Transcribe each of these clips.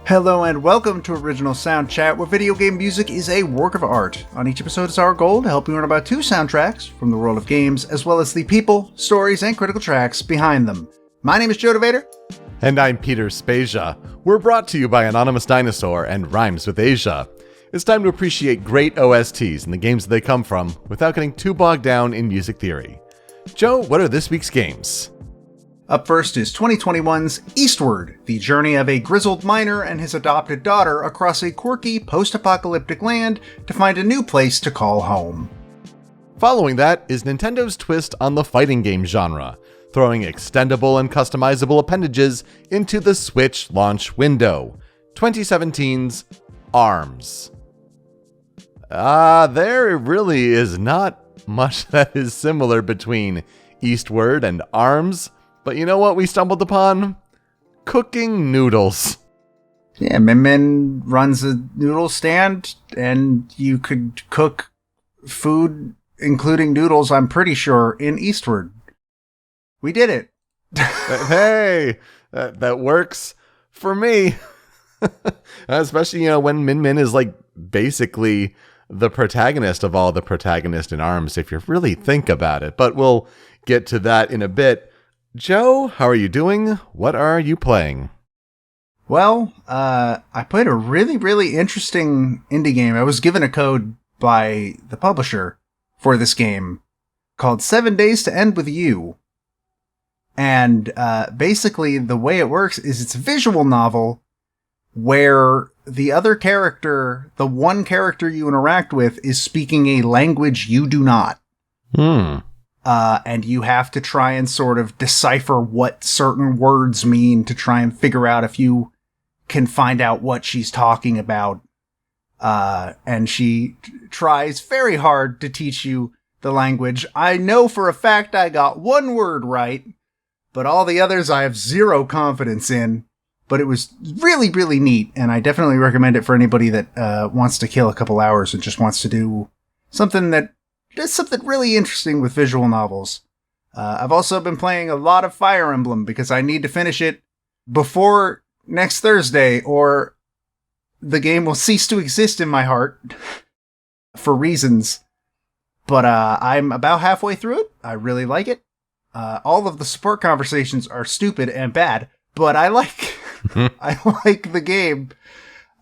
Hello and welcome to Original Soundchat, where video game music is a work of art. On each episode, it's our goal to help you learn about two soundtracks from the world of games, as well as the people, stories, and critical tracks behind them. My name is DeVader. And I'm Peter Spezia. We're brought to you by Anonymous Dinosaur and Rhymes with Asia. It's time to appreciate great OSTs and the games that they come from, without getting too bogged down in music theory. Joe, what are this week's games? Up first is 2021's Eastward, the journey of a grizzled miner and his adopted daughter across a quirky, post-apocalyptic land to find a new place to call home. Following that is Nintendo's twist on the fighting game genre, throwing extendable and customizable appendages into the Switch launch window. 2017's ARMS. There really is not much that is similar between Eastward and ARMS. But you know what we stumbled upon? Cooking noodles. Yeah, Min Min runs a noodle stand, and you could cook food, including noodles, I'm pretty sure, in Eastward. We did it. Hey, that works for me. Especially, when Min Min is basically the protagonist of all the protagonists in ARMS, if you really think about it. But we'll get to that in a bit. Joe, how are you doing? What are you playing? Well, I played a really interesting indie game. I was given a code by the publisher for this game called 7 Days to End With You. And basically the way it works is it's a visual novel where the other character, the one character you interact with, is speaking a language you do not. And you have to try and sort of decipher what certain words mean to try and figure out if you can find out what she's talking about. And she tries very hard to teach you the language. I know for a fact I got one word right, but all the others I have zero confidence in. But it was really neat, and I definitely recommend it for anybody that wants to kill a couple hours and just wants to do something that does something really interesting with visual novels. I've also been playing a lot of Fire Emblem because I need to finish it before next Thursday, or the game will cease to exist in my heart for reasons. But I'm about halfway through it. I really like it. All of the support conversations are stupid and bad, but I like I like the game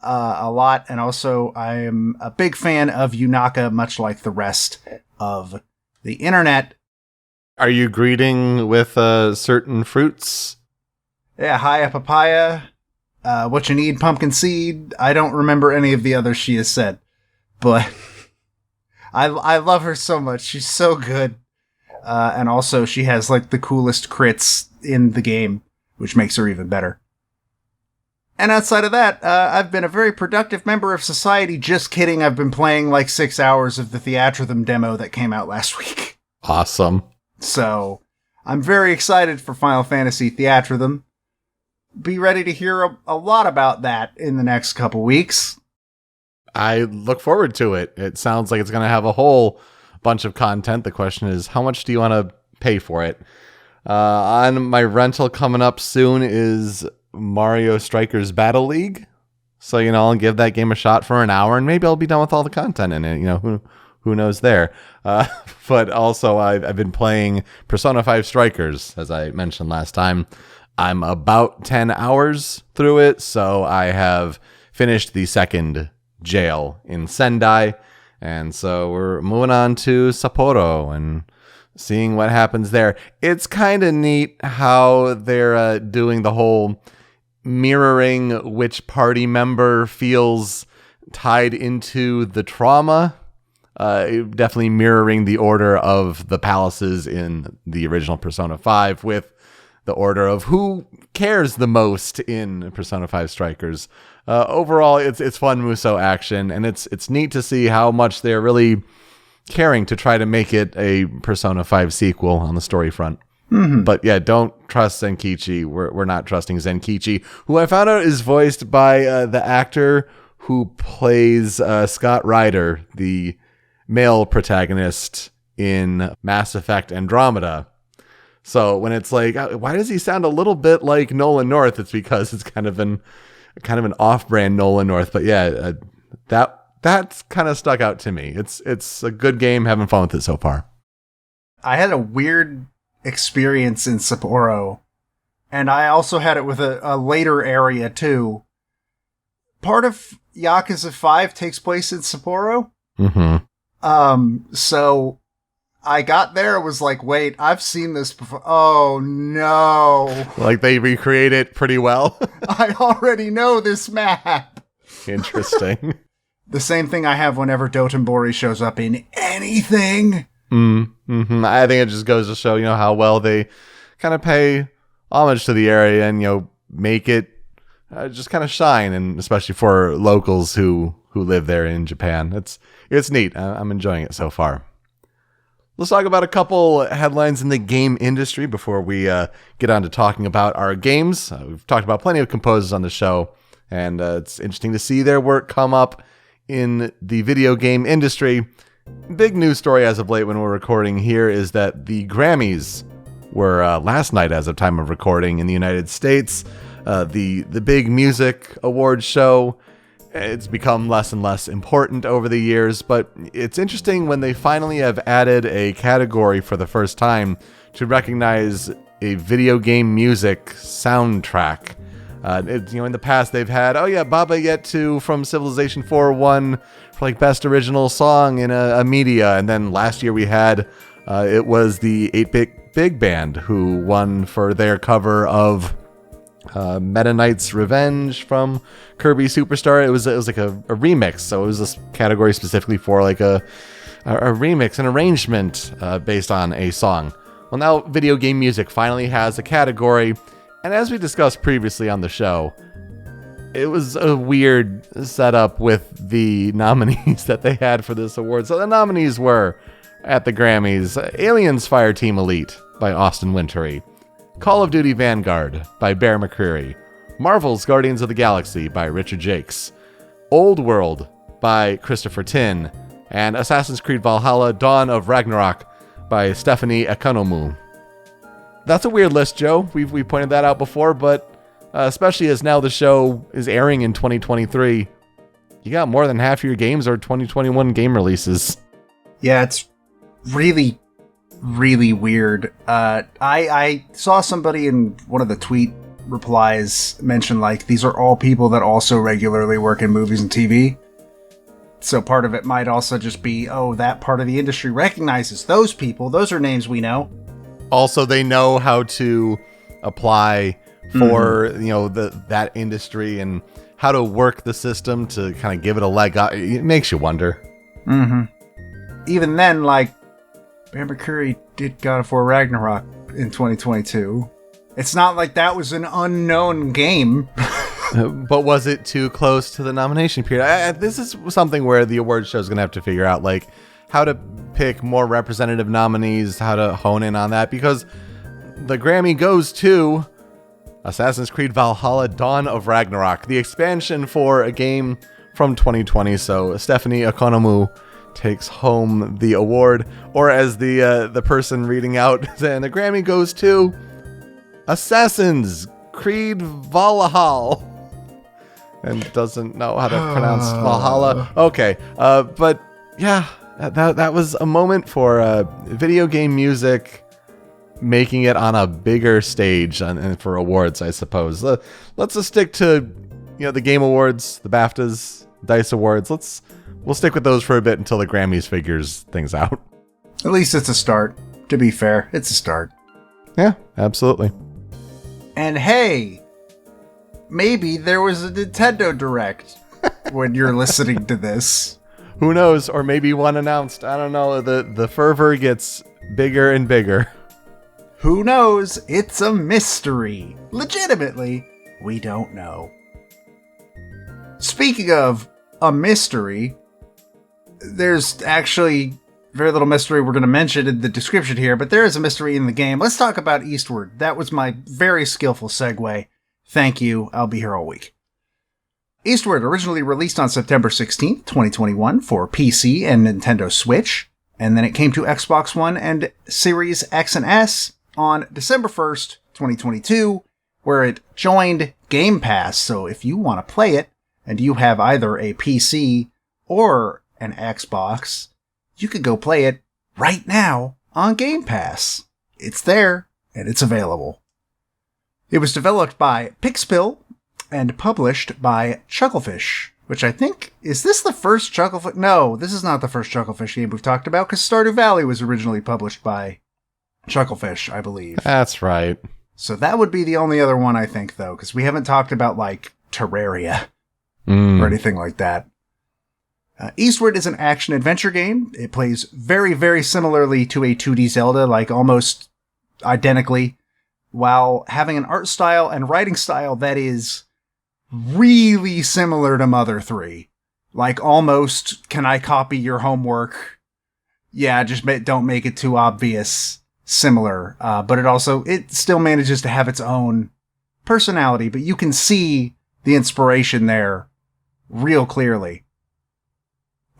a lot, and also I am a big fan of Yunaka, much like the rest of the internet. Are you greeting with certain fruits? Yeah, hiya papaya, what you need, pumpkin seed. I don't remember any of the others she has said, but I love her so much. She's so good. And also she has the coolest crits in the game, which makes her even better. And outside of that, I've been a very productive member of society. Just kidding. I've been playing 6 hours of the Theatrhythm demo that came out last week. Awesome. So I'm very excited for Final Fantasy Theatrhythm. Be ready to hear a lot about that in the next couple weeks. I look forward to it. It sounds like it's going to have a whole bunch of content. The question is, how much do you want to pay for it? On my rental coming up soon is Mario Strikers Battle League. So, I'll give that game a shot for an hour, and maybe I'll be done with all the content in it. Who knows there. But also, I've been playing Persona 5 Strikers, as I mentioned last time. I'm about 10 hours through it, so I have finished the second jail in Sendai. And so we're moving on to Sapporo and seeing what happens there. It's kind of neat how they're doing the whole mirroring which party member feels tied into the trauma. Definitely mirroring the order of the palaces in the original Persona 5 with the order of who cares the most in Persona 5 Strikers. Overall, it's fun Musou action, and it's neat to see how much they're really caring to try to make it a Persona 5 sequel on the story front. Mm-hmm. But yeah, don't trust Zenkichi. We're not trusting Zenkichi, who I found out is voiced by the actor who plays Scott Ryder, the male protagonist in Mass Effect Andromeda. So when it's why does he sound a little bit like Nolan North? It's because it's kind of an kind of an off-brand Nolan North. But yeah, that's kind of stuck out to me. It's a good game. Having fun with it so far. I had a weird experience in Sapporo, and I also had it with a later area too. Part of Yakuza 5 takes place in Sapporo. Mm-hmm. So I got there, was like, wait, I've seen this before. Oh no. Like they recreate it pretty well. I already know this map. Interesting. The same thing I have whenever Dotonbori shows up in anything. Mm-hmm. I think it just goes to show, how well they kind of pay homage to the area and, make it just kind of shine, and especially for locals who live there in Japan. It's neat. I'm enjoying it so far. Let's talk about a couple headlines in the game industry before we get on to talking about our games. We've talked about plenty of composers on the show, and it's interesting to see their work come up in the video game industry. Big news story as of late when we're recording here is that the Grammys were last night as of time of recording in the United States. The big music awards show. It's become less and less important over the years, but it's interesting when they finally have added a category for the first time to recognize a video game music soundtrack. In the past they've had, Baba Yetu from Civilization 4 won for best original song in a media, and then last year we had it was the 8-Bit Big Band who won for their cover of Meta Knight's Revenge from Kirby Superstar. It was like a remix, so it was this category specifically for a remix, an arrangement based on a song. Well, now video game music finally has a category, and as we discussed previously on the show, it was a weird setup with the nominees that they had for this award. So the nominees were, at the Grammys, Aliens Fireteam Elite by Austin Wintory, Call of Duty Vanguard by Bear McCreary, Marvel's Guardians of the Galaxy by Richard Jakes, Old World by Christopher Tin, and Assassin's Creed Valhalla Dawn of Ragnarok by Stephanie Economou. That's a weird list, Joe. We pointed that out before, but especially as now the show is airing in 2023, you got more than half your games are 2021 game releases. Yeah, it's really, really weird. I saw somebody in one of the tweet replies mention these are all people that also regularly work in movies and TV. So part of it might also just be, that part of the industry recognizes those people. Those are names we know. Also, they know how to apply for that industry and how to work the system to kind of give it a leg up. It makes you wonder. Mm-hmm. Even then, Bear McCreary did God of War Ragnarok in 2022. It's not like that was an unknown game. But was it too close to the nomination period? This is something where the award show is going to have to figure out, how to pick more representative nominees, how to hone in on that, because the Grammy goes to Assassin's Creed Valhalla Dawn of Ragnarok, the expansion for a game from 2020. So Stephanie Economou takes home the award, or as the person reading out saying, the Grammy goes to Assassin's Creed Valhalla, and doesn't know how to pronounce Valhalla. Okay, but yeah, that was a moment for video game music making it on a bigger stage and for awards, I suppose. Let's just stick to the Game Awards, the BAFTAs, DICE Awards. We'll stick with those for a bit until the Grammys figures things out. At least it's a start. To be fair, it's a start. Yeah, absolutely. And hey, maybe there was a Nintendo Direct when you're listening to this. Who knows? Or maybe one announced. I don't know. The fervor gets bigger and bigger. Who knows? It's a mystery. Legitimately, we don't know. Speaking of a mystery, there's actually very little mystery we're going to mention in the description here, but there is a mystery in the game. Let's talk about Eastward. That was my very skillful segue. Thank you. I'll be here all week. Eastward originally released on September 16th, 2021 for PC and Nintendo Switch, and then it came to Xbox One and Series X and S on December 1st, 2022, where it joined Game Pass, so if you want to play it, and you have either a PC or an Xbox, you could go play it right now on Game Pass. It's there, and it's available. It was developed by Pixpill and published by Chucklefish, which I think, is this the first Chucklefish? No, this is not the first Chucklefish game we've talked about, because Stardew Valley was originally published by Chucklefish, I believe. That's right. So that would be the only other one, I think, though, because we haven't talked about, like, Terraria or anything like that. Eastward is an action-adventure game. It plays very, very similarly to a 2D Zelda, like almost identically, while having an art style and writing style that is really similar to Mother 3. Like, almost, can I copy your homework? Yeah, just don't make it too obvious. Similar. But it still manages to have its own personality, but you can see the inspiration there real clearly.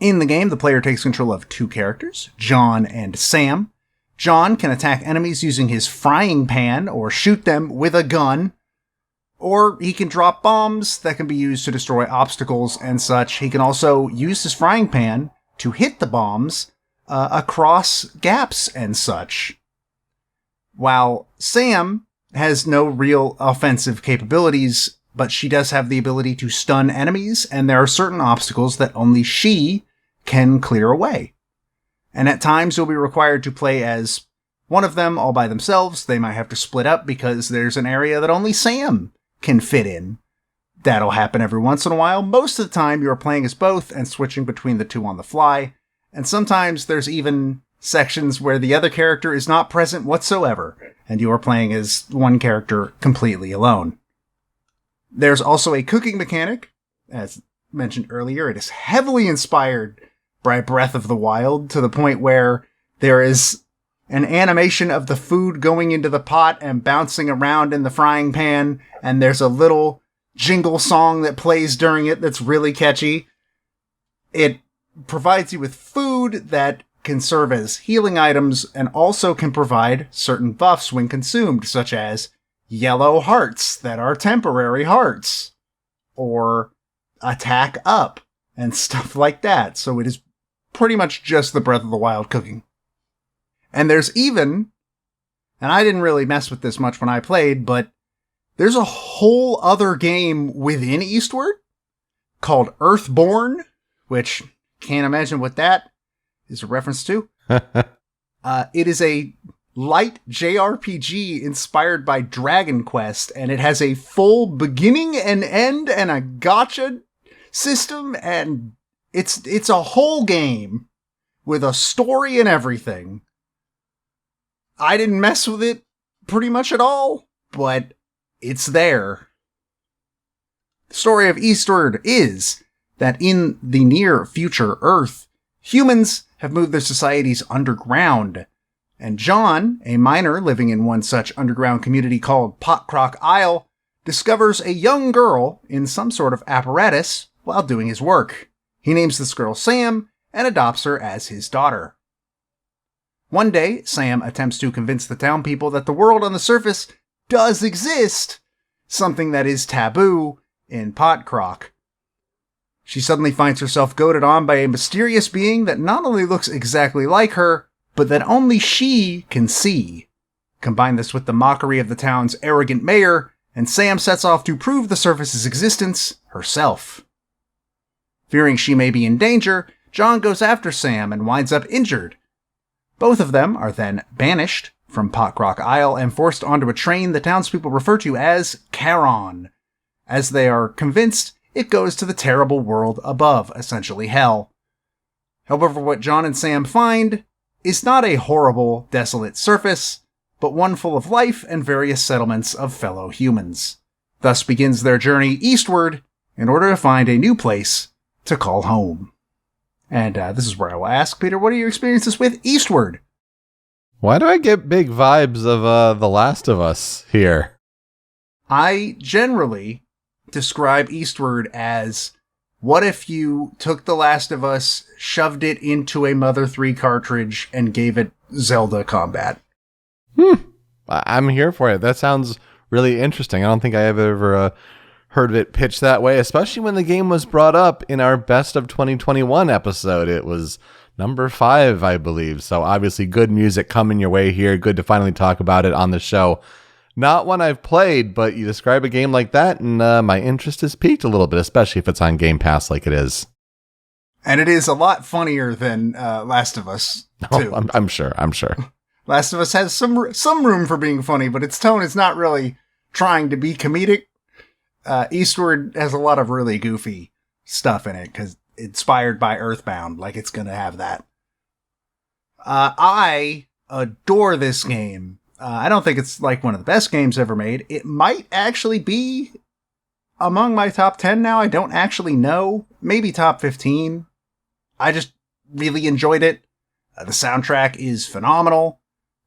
In the game, the player takes control of two characters, John and Sam. John can attack enemies using his frying pan or shoot them with a gun. Or he can drop bombs that can be used to destroy obstacles and such. He can also use his frying pan to hit the bombs across gaps and such. While Sam has no real offensive capabilities, but she does have the ability to stun enemies, and there are certain obstacles that only she can clear away. And at times you'll be required to play as one of them all by themselves. They might have to split up because there's an area that only Sam can fit in. That'll happen every once in a while. Most of the time you're playing as both and switching between the two on the fly. And sometimes there's even sections where the other character is not present whatsoever, and you are playing as one character completely alone. There's also a cooking mechanic. As mentioned earlier, it is heavily inspired by Breath of the Wild, to the point where there is an animation of the food going into the pot and bouncing around in the frying pan, and there's a little jingle song that plays during it that's really catchy. It provides you with food that can serve as healing items and also can provide certain buffs when consumed, such as yellow hearts that are temporary hearts, or attack up, and stuff like that. So it is pretty much just the Breath of the Wild cooking. And there's even, and I didn't really mess with this much when I played, but there's a whole other game within Eastward called Earthborn, which can't imagine what that is a reference to. It is a light JRPG inspired by Dragon Quest, and it has a full beginning and end and a gacha system, and it's a whole game with a story and everything. I didn't mess with it pretty much at all, but it's there. The story of Eastward is that in the near future Earth, humans have moved their societies underground, and John, a miner living in one such underground community called Potcrock Isle, discovers a young girl in some sort of apparatus while doing his work. He names this girl Sam and adopts her as his daughter. One day, Sam attempts to convince the town people that the world on the surface does exist, something that is taboo in Potcrock. She suddenly finds herself goaded on by a mysterious being that not only looks exactly like her, but that only she can see. Combine this with the mockery of the town's arrogant mayor, and Sam sets off to prove the surface's existence herself. Fearing she may be in danger, John goes after Sam and winds up injured. Both of them are then banished from Potcrock Isle and forced onto a train the townspeople refer to as Charon, as they are convinced it goes to the terrible world above, essentially hell. However, what John and Sam find is not a horrible, desolate surface, but one full of life and various settlements of fellow humans. Thus begins their journey eastward in order to find a new place to call home. And this is where I will ask, Peter, what are your experiences with Eastward? Why do I get big vibes of The Last of Us here? I generally describe Eastward as, what if you took The Last of Us, shoved it into a Mother 3 cartridge, and gave it Zelda combat? I'm here for it. That sounds really interesting. I don't think I have ever heard it pitched that way, especially when the game was brought up in our Best of 2021 episode. It was number 5, I believe. So obviously good music coming your way here. Good to finally talk about it on the show. Not one I've played, but you describe a game like that, and my interest is piqued a little bit, especially if it's on Game Pass like it is. And it is a lot funnier than Last of Us, too. Oh, I'm sure. Last of Us has some room for being funny, but its tone is not really trying to be comedic. Eastward has a lot of really goofy stuff in it, because inspired by Earthbound, like it's going to have that. I adore this game. I don't think it's like one of the best games ever made. It might actually be among my top 10 now. I don't actually know. Maybe top 15. I just really enjoyed it. The soundtrack is phenomenal.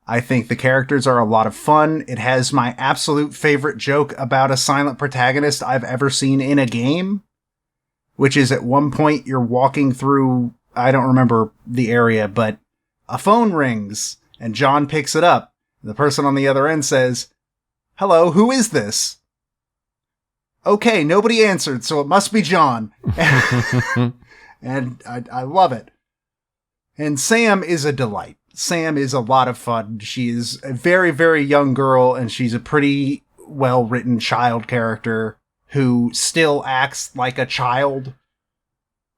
I think the characters are a lot of fun. It has my absolute favorite joke about a silent protagonist I've ever seen in a game, which is at one point you're walking through, I don't remember the area, but a phone rings and John picks it up. The person on the other end says, "Hello, who is this?" Okay, nobody answered, so it must be John. And I love it. And Sam is a delight. Sam is a lot of fun. She is a very, very young girl, and she's a pretty well-written child character who still acts like a child.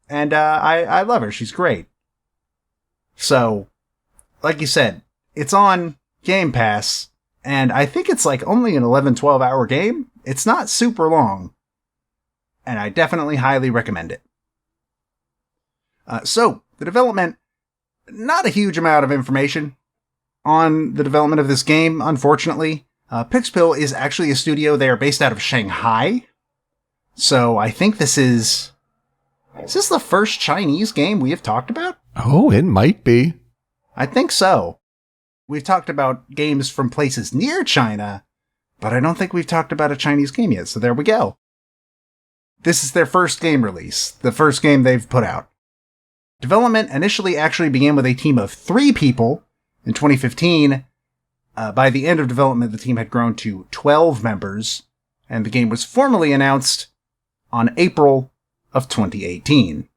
And I love her. She's great. So, like you said, it's on Game Pass, and I think it's like only an 11-12 hour game. It's not super long, and I definitely highly recommend it. So, the development, not a huge amount of information on the development of this game, unfortunately. Pixpill is actually a studio. They are based out of Shanghai. So, I think this is this the first Chinese game we have talked about? Oh, it might be. I think so. We've talked about games from places near China, but I don't think we've talked about a Chinese game yet, so there we go. This is their first game release, the first game they've put out. Development initially actually began with a team of 3 people in 2015. By the end of development, the team had grown to 12 members, and the game was formally announced on April of 2018.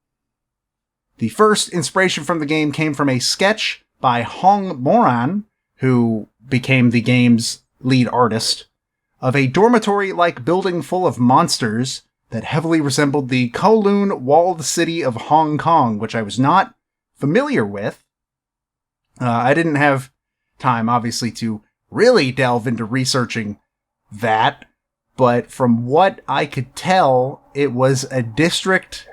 The first inspiration from the game came from a sketch by Hong Moran, who became the game's lead artist, of a dormitory-like building full of monsters that heavily resembled the Kowloon walled city of Hong Kong, which I was not familiar with. I didn't have time, obviously, to really delve into researching that, but from what I could tell, it was a district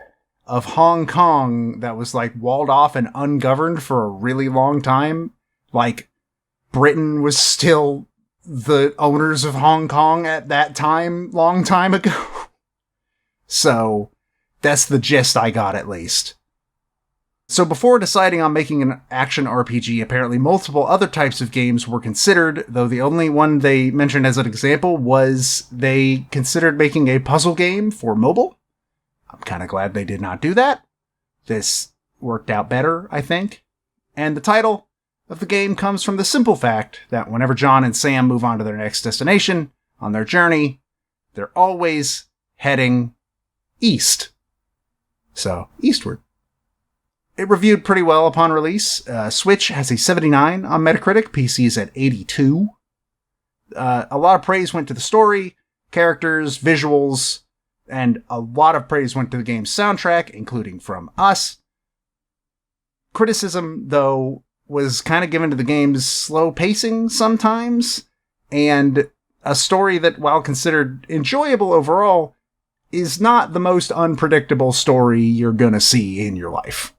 of Hong Kong that was like walled off and ungoverned for a really long time. Like, Britain was still the owners of Hong Kong at that time, long time ago. So, that's the gist I got, at least. So before deciding on making an action RPG, apparently multiple other types of games were considered, though the only one they mentioned as an example was they considered making a puzzle game for mobile. I'm kind of glad they did not do that. This worked out better, I think. And the title of the game comes from the simple fact that whenever John and Sam move on to their next destination on their journey, they're always heading east. So, eastward. It reviewed pretty well upon release. Switch has a 79 on Metacritic. PC is at 82. A lot of praise went to the story, characters, visuals, and a lot of praise went to the game's soundtrack, including from us. Criticism, though, was kind of given to the game's slow pacing sometimes, and a story that, while considered enjoyable overall, is not the most unpredictable story you're gonna see in your life.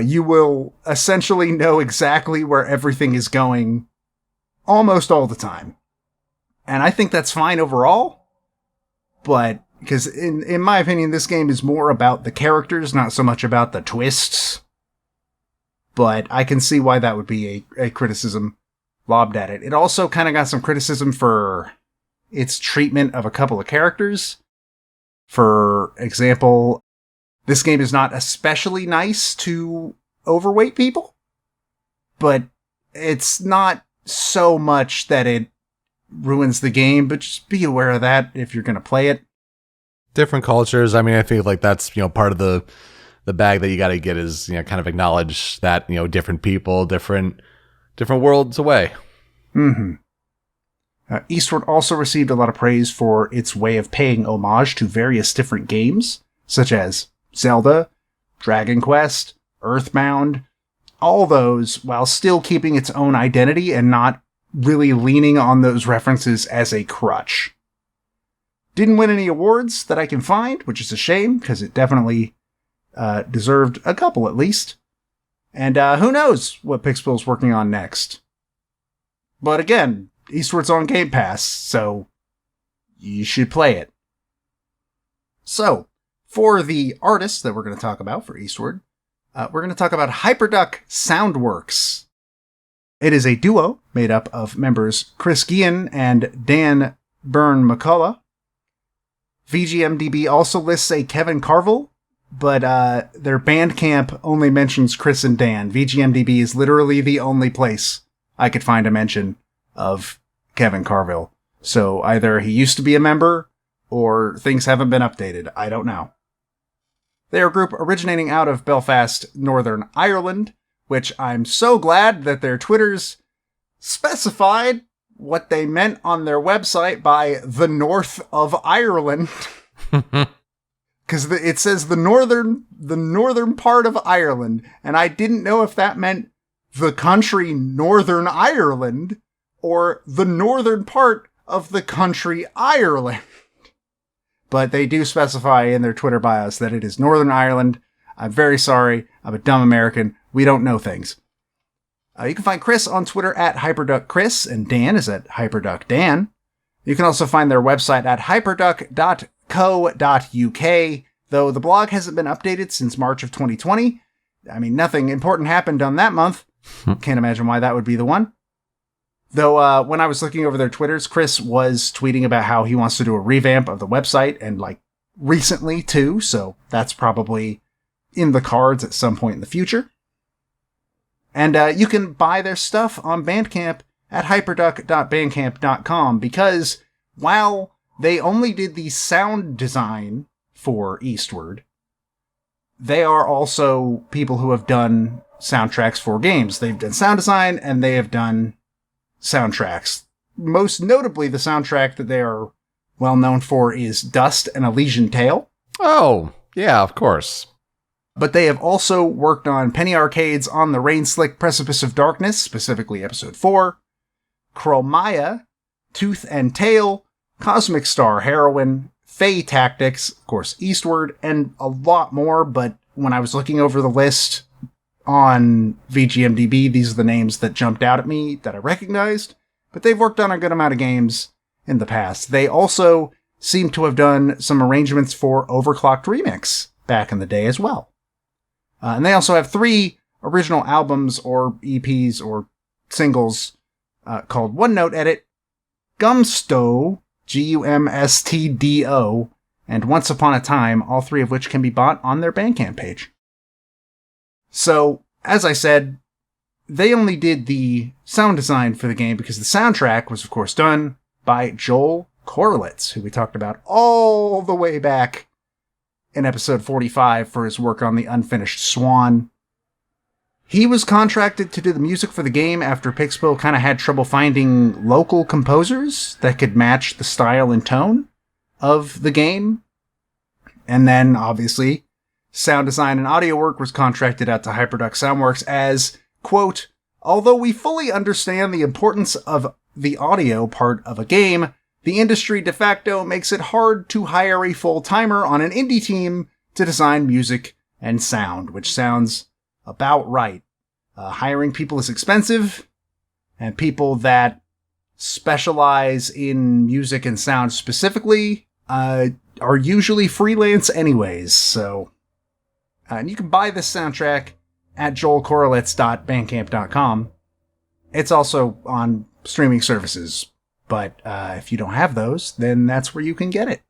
You will essentially know exactly where everything is going almost all the time. And I think that's fine overall. But, because in my opinion, this game is more about the characters, not so much about the twists. But I can see why that would be a criticism lobbed at it. It also kind of got some criticism for its treatment of a couple of characters. For example, this game is not especially nice to overweight people, but it's not so much that it ruins the game, but just be aware of that if you're going to play it. Different cultures. I mean, I think like that's, part of the bag that you got to get is, kind of acknowledge that, different people, different worlds away. Mm-hmm. Eastward also received a lot of praise for its way of paying homage to various different games, such as Zelda, Dragon Quest, Earthbound, all those, while still keeping its own identity and not really leaning on those references as a crutch. Didn't win any awards that I can find, which is a shame, because it definitely deserved a couple at least. And who knows what Pixpil's working on next. But again, Eastward's on Game Pass, so you should play it. So, for the artists that we're going to talk about for Eastward, we're going to talk about HyperDuck SoundWorks. It is a duo made up of members Chris Guillen and Dan Byrne-McCullough. VGMDB also lists a Kevin Carville, but their Bandcamp only mentions Chris and Dan. VGMDB is literally the only place I could find a mention of Kevin Carville. So either he used to be a member, or things haven't been updated. I don't know. They are a group originating out of Belfast, Northern Ireland, which I'm so glad that their Twitters specified what they meant on their website by the north of Ireland. Because it says the northern part of Ireland, and I didn't know if that meant the country Northern Ireland or the northern part of the country Ireland. But they do specify in their Twitter bios that it is Northern Ireland. I'm very sorry. I'm a dumb American. We don't know things. You can find Chris on Twitter at HyperDuckChris, and Dan is at HyperDuckDan. You can also find their website at hyperduck.co.uk, though the blog hasn't been updated since March of 2020. I mean, nothing important happened on that month. Can't imagine why that would be the one. Though, when I was looking over their Twitters, Chris was tweeting about how he wants to do a revamp of the website, and recently too, so that's probably in the cards at some point in the future. And you can buy their stuff on Bandcamp at hyperduck.bandcamp.com, because while they only did the sound design for Eastward, they are also people who have done soundtracks for games. They've done sound design, and they have done soundtracks. Most notably, the soundtrack that they are well known for is Dust: An Elysian Tale. Oh, yeah, of course. But they have also worked on Penny Arcade's On the Rain-Slick Precipice of Darkness, specifically Episode 4, Chromaya, Tooth and Tail, Cosmic Star Heroine, Fae Tactics, of course Eastward, and a lot more, but when I was looking over the list on VGMDB, these are the names that jumped out at me that I recognized, but they've worked on a good amount of games in the past. They also seem to have done some arrangements for Overclocked Remix back in the day as well. And they also have 3 original albums or EPs or singles called One Note Edit, Gumsto, Gumstdo, and Once Upon a Time, all 3 of which can be bought on their Bandcamp page. So, as I said, they only did the sound design for the game because the soundtrack was, of course, done by Joel Korlitz, who we talked about all the way back in episode 45 for his work on the unfinished Swan. He was contracted to do the music for the game after Pixpil kind of had trouble finding local composers that could match the style and tone of the game. And then, obviously, sound design and audio work was contracted out to HyperDuck SoundWorks as, quote, although we fully understand the importance of the audio part of a game, the industry de facto makes it hard to hire a full-timer on an indie team to design music and sound, which sounds about right. Hiring people is expensive, and people that specialize in music and sound specifically are usually freelance anyways, so... and you can buy this soundtrack at joelkorlitz.bandcamp.com. It's also on streaming services, but if you don't have those, then that's where you can get it.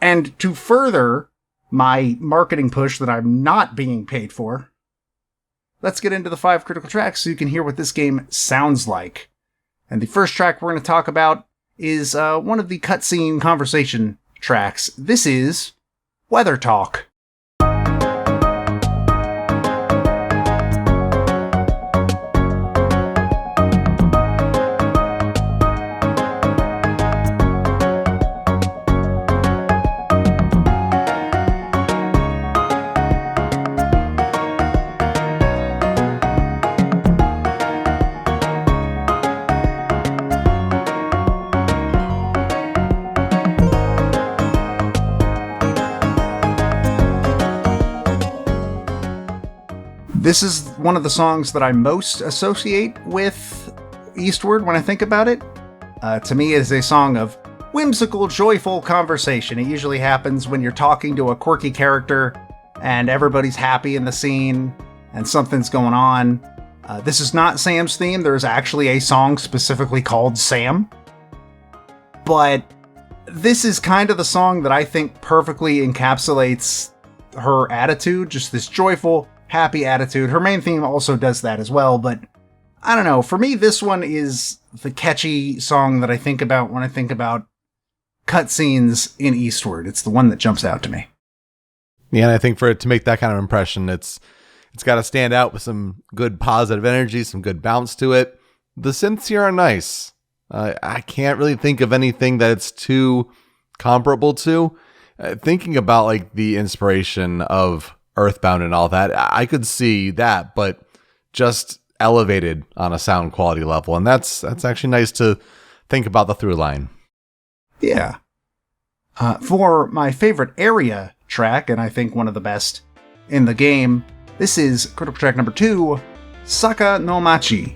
And to further my marketing push that I'm not being paid for, let's get into the 5 critical tracks so you can hear what this game sounds like. And the first track we're going to talk about is one of the cutscene conversation tracks. This is Weather Talk. This is one of the songs that I most associate with Eastward when I think about it. To me, it is a song of whimsical, joyful conversation. It usually happens when you're talking to a quirky character and everybody's happy in the scene and something's going on. This is not Sam's theme. There is actually a song specifically called Sam. But this is kind of the song that I think perfectly encapsulates her attitude, just this joyful, happy attitude. Her main theme also does that as well, but I don't know. For me, this one is the catchy song that I think about when I think about cutscenes in Eastward. It's the one that jumps out to me. Yeah, and I think for it to make that kind of impression, it's got to stand out with some good positive energy, some good bounce to it. The synths here are nice. I can't really think of anything that it's too comparable to. Thinking about like the inspiration of Earthbound and all that, I could see that, but just elevated on a sound quality level. And that's actually nice to think about the through line. Yeah. For my favorite area track, and I think one of the best in the game, this is critical track number 2, Saka no Machi.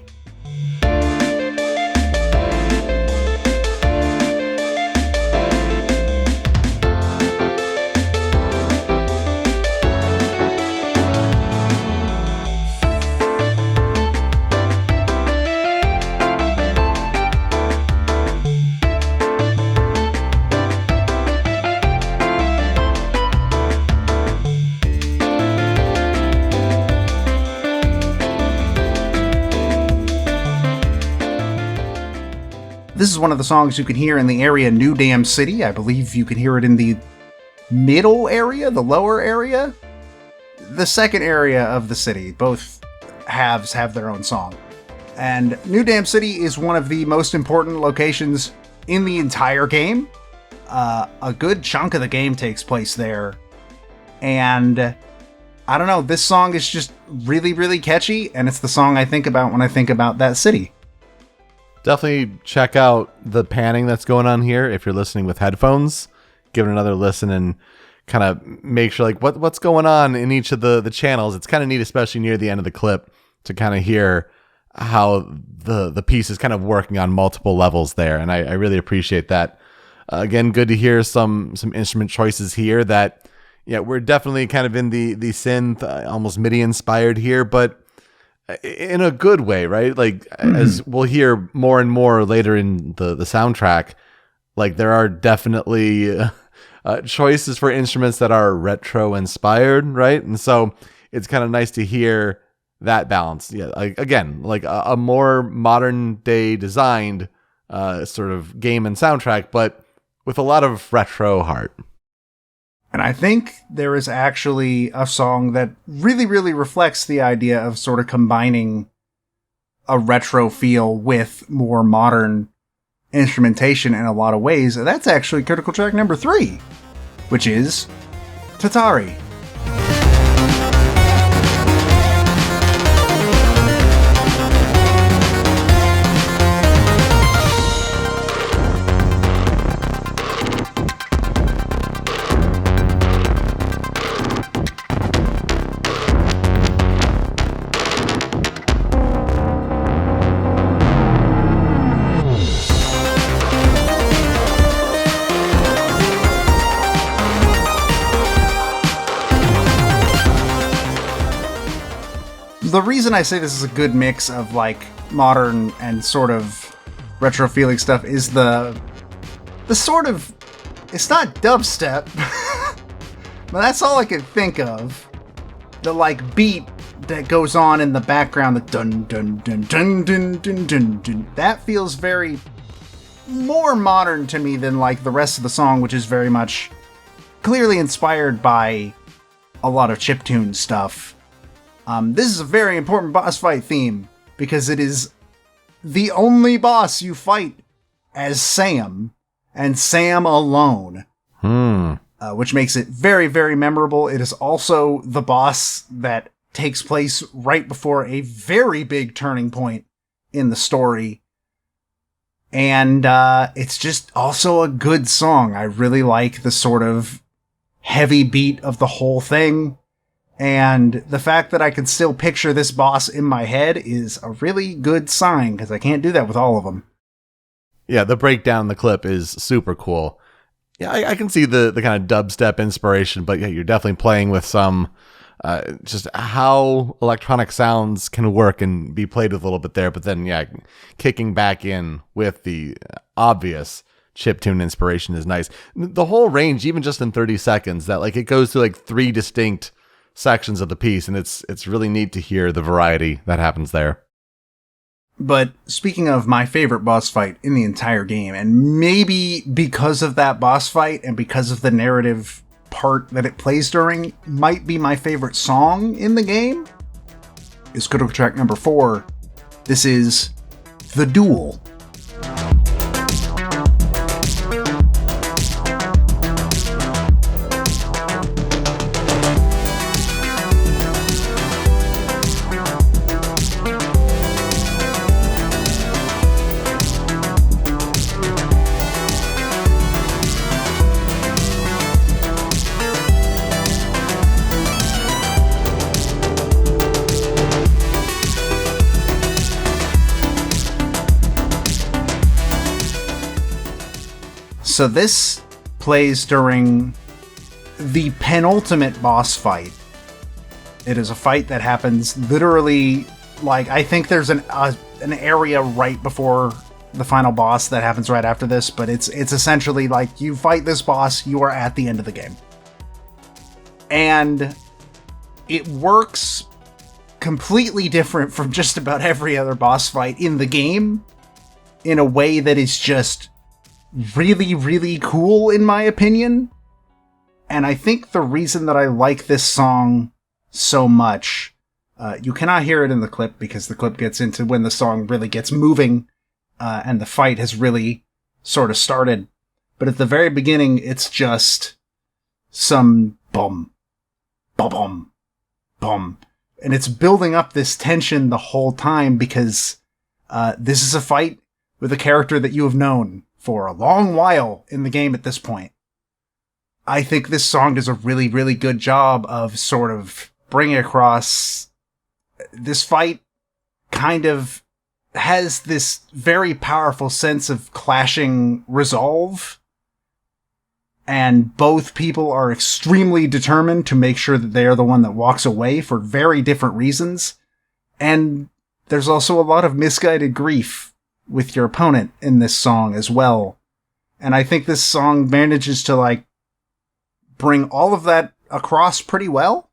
This is one of the songs you can hear in the area New Dam City. I believe you can hear it in the middle area, the lower area, the second area of the city. Both halves have their own song. And New Dam City is one of the most important locations in the entire game. A good chunk of the game takes place there. And I don't know, this song is just really, really catchy, and it's the song I think about when I think about that city. Definitely check out the panning that's going on here if you're listening with headphones. Give it another listen and kind of make sure like what's going on in each of the channels. It's kind of neat, especially near the end of the clip, to kind of hear how the piece is kind of working on multiple levels there. And I really appreciate that. Again, good to hear some instrument choices here that, yeah, we're definitely kind of in the synth, almost MIDI inspired here, but in a good way, right? Like, as we'll hear more and more later in the soundtrack, like there are definitely choices for instruments that are retro inspired, right? And so it's kind of nice to hear that balance. Yeah, again, like a more modern day designed sort of game and soundtrack, but with a lot of retro heart. And I think there is actually a song that really, really reflects the idea of sort of combining a retro feel with more modern instrumentation in a lot of ways. And that's actually critical track number 3, which is Tatari. The reason I say this is a good mix of like modern and sort of retro feeling stuff is the sort of, it's not dubstep, but that's all I can think of. The like beat that goes on in the background, the dun dun dun dun dun dun dun dun, that feels very more modern to me than like the rest of the song, which is very much clearly inspired by a lot of chiptune stuff. This is a very important boss fight theme because it is the only boss you fight as Sam and Sam alone. Which makes it very, very memorable. It is also the boss that takes place right before a very big turning point in the story. And it's just also a good song. I really like the sort of heavy beat of the whole thing. And the fact that I can still picture this boss in my head is a really good sign, because I can't do that with all of them. Yeah, the breakdown in the clip is super cool. Yeah, I can see the kind of dubstep inspiration, but yeah, you're definitely playing with some, just how electronic sounds can work and be played with a little bit there, but then, yeah, kicking back in with the obvious chiptune inspiration is nice. The whole range, even just in 30 seconds, that like it goes through like 3 distinct sections of the piece, and it's really neat to hear the variety that happens there. But speaking of my favorite boss fight in the entire game, and maybe because of that boss fight and because of the narrative part that it plays during, might be my favorite song in the game, is critical track number 4. This is The Duel. So this plays during the penultimate boss fight. It is a fight that happens literally, like, I think there's an area right before the final boss that happens right after this, but it's essentially like you fight this boss, you are at the end of the game. And it works completely different from just about every other boss fight in the game in a way that is just really, really cool, in my opinion. And I think the reason that I like this song so much, you cannot hear it in the clip because the clip gets into when the song really gets moving, and the fight has really sort of started. But at the very beginning, it's just some bum, bum, bum. And it's building up this tension the whole time because this is a fight with a character that you have known for a long while in the game at this point. I think this song does a really, really good job of sort of bringing across this fight kind of has this very powerful sense of clashing resolve. And both people are extremely determined to make sure that they are the one that walks away for very different reasons. And there's also a lot of misguided grief with your opponent in this song as well. And I think this song manages to like bring all of that across pretty well.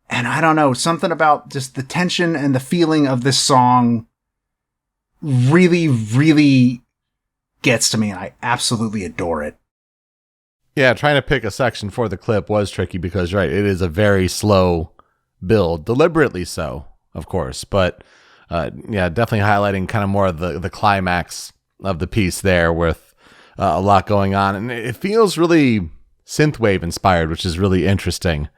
And I don't know, something about just the tension and the feeling of this song really, really gets to me, and I absolutely adore it. Yeah, trying to pick a section for the clip was tricky because, right, it is a very slow build, deliberately so, of course, but yeah, definitely highlighting kind of more of the climax of the piece there with a lot going on. And it feels really synthwave inspired, which is really interesting.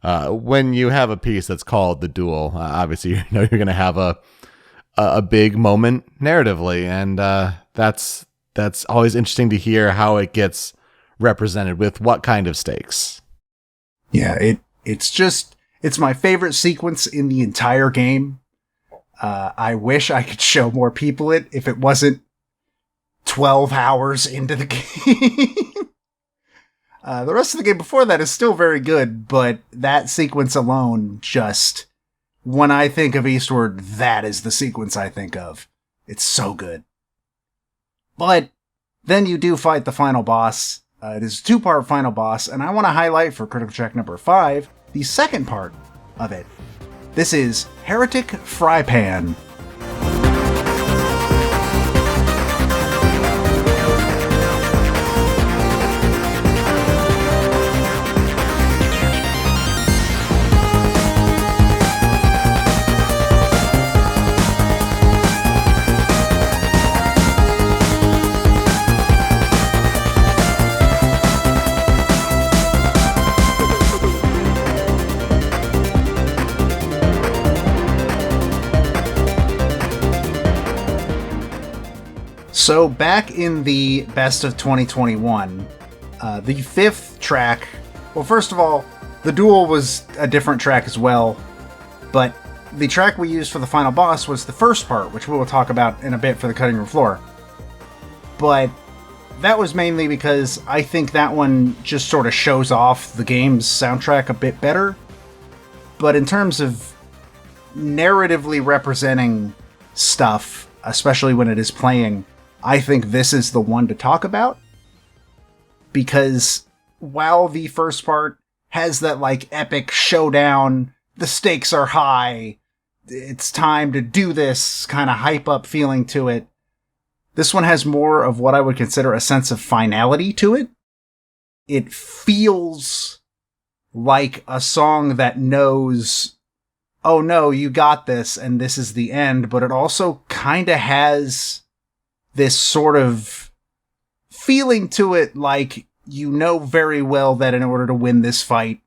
When you have a piece that's called The Duel, obviously you know you're going to have a big moment narratively, and that's always interesting to hear how it gets represented with what kind of stakes. Yeah, it's my favorite sequence in the entire game. I wish I could show more people it if it wasn't 12 hours into the game. The rest of the game before that is still very good, but that sequence alone, just when I think of Eastward, that is the sequence I think of. It's so good. But then you do fight the final boss. It is a 2-part final boss, and I want to highlight for critical check number 5, the second part of it. This is Heretic Fry Pan. So back in the best of 2021, the fifth track, well, first of all, the duel was a different track as well, but the track we used for the final boss was the first part, which we will talk about in a bit for the cutting room floor. But that was mainly because I think that one just sort of shows off the game's soundtrack a bit better. But in terms of narratively representing stuff, especially when it is playing, I think this is the one to talk about, because while the first part has that like epic showdown, the stakes are high, it's time to do this kind of hype up feeling to it, this one has more of what I would consider a sense of finality to it. It feels like a song that knows, oh no, you got this and this is the end, but it also kind of has this sort of feeling to it, like you know very well that in order to win this fight,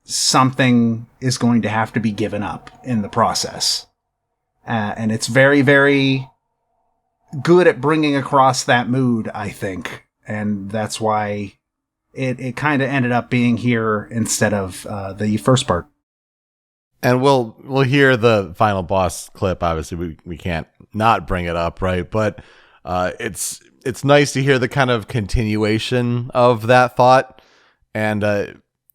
something is going to have to be given up in the process. And it's very, very good at bringing across that mood, I think. And that's why it kind of ended up being here instead of the first part. And we'll hear the final boss clip. Obviously, we can't not bring it up, right? But it's nice to hear the kind of continuation of that thought, and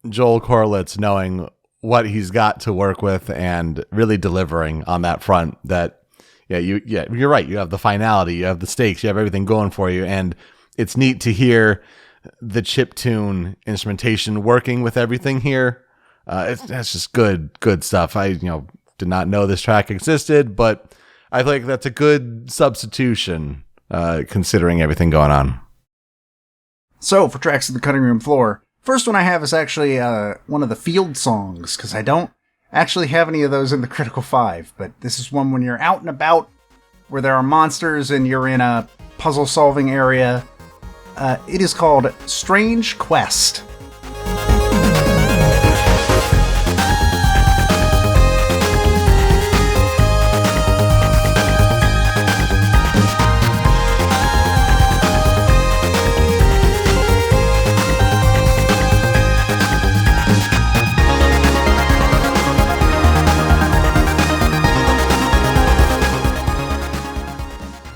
Joel Corlitz knowing what he's got to work with and really delivering on that front. That you're right. You have the finality, you have the stakes, you have everything going for you, and it's neat to hear the chiptune instrumentation working with everything here. That's just good stuff. I did not know this track existed, but I feel like that's a good substitution. Considering everything going on. So, for tracks of the cutting room floor, first one I have is actually one of the field songs, because I don't actually have any of those in the Critical 5, but this is one when you're out and about, where there are monsters and you're in a puzzle-solving area. It is called Strange Quest.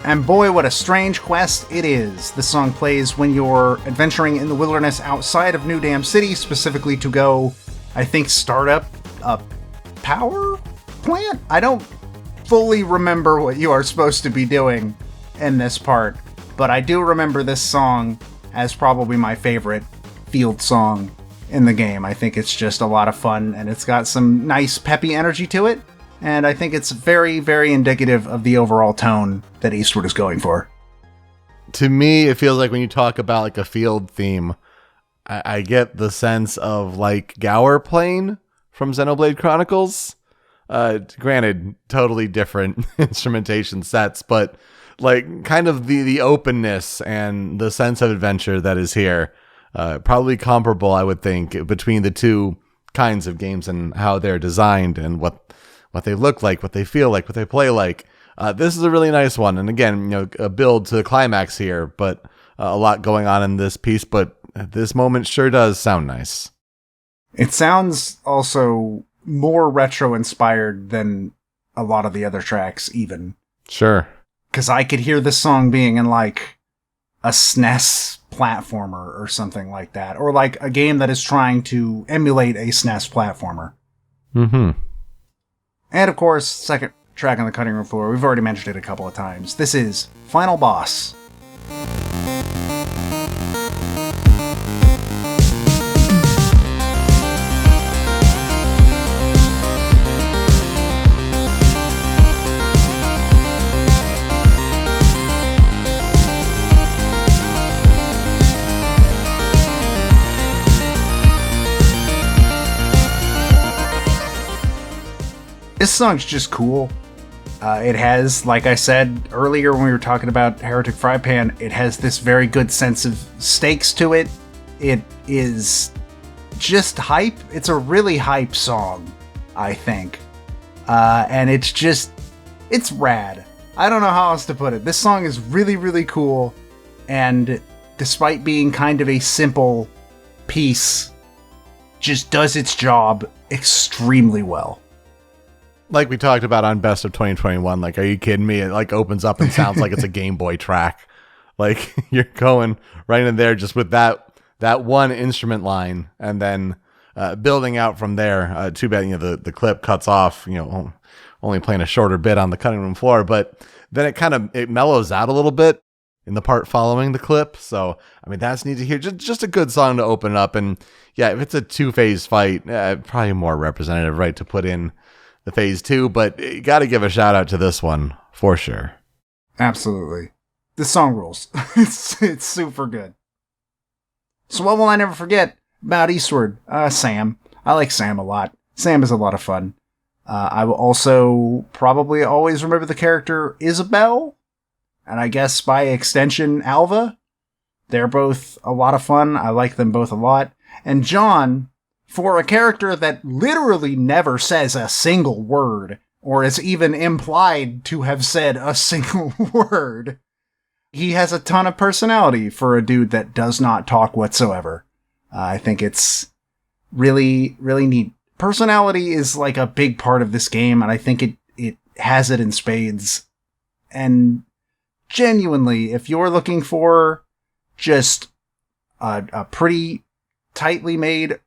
And boy, what a strange quest it is. This song plays when you're adventuring in the wilderness outside of New Dam City, specifically to go, I think, start up a power plant? I don't fully remember what you are supposed to be doing in this part, but I do remember this song as probably my favorite field song in the game. I think it's just a lot of fun, and it's got some nice peppy energy to it. And I think it's very, very indicative of the overall tone that Eastward is going for. To me, it feels like when you talk about like a field theme, I get the sense of like Gower Plain from Xenoblade Chronicles. Granted, totally different instrumentation sets, but like kind of the openness and the sense of adventure that is here. Probably comparable, I would think, between the two kinds of games and how they're designed and what they look like, what they feel like, what they play like. This is a really nice one. And again, a build to the climax here, but a lot going on in this piece. But this moment sure does sound nice. It sounds also more retro inspired than a lot of the other tracks even. Sure. Because I could hear this song being in like a SNES platformer or something like that. Or like a game that is trying to emulate a SNES platformer. Mm-hmm. And of course, second track on the cutting room floor, we've already mentioned it a couple of times. This is Final Boss. This song's just cool. It has, like I said earlier when we were talking about Heretic Fry Pan, it has this very good sense of stakes to it. It is just hype. It's a really hype song, I think. And it's rad. I don't know how else to put it. This song is really, really cool. And despite being kind of a simple piece, just does its job extremely well. Like we talked about on Best of 2021, like, are you kidding me? It like opens up and sounds like it's a Game Boy track. Like you're going right in there just with that one instrument line, and then building out from there. Too bad, the clip cuts off, only playing a shorter bit on the cutting room floor, but then it mellows out a little bit in the part following the clip. So, I mean, that's neat to hear. Just a good song to open up. And yeah, if it's a 2-phase fight, probably more representative, right, to put in the phase 2, but you got to give a shout out to this one for sure. Absolutely. This song rules. It's super good. So what will I never forget about Eastward? Sam. I like Sam a lot. Sam is a lot of fun. I will also probably always remember the character Isabel, and I guess by extension Alva. They're both a lot of fun. I like them both a lot. And John, for a character that literally never says a single word, or is even implied to have said a single word, he has a ton of personality for a dude that does not talk whatsoever. I think it's really, really neat. Personality is like a big part of this game, and I think it has it in spades. And genuinely, if you're looking for just a pretty tightly made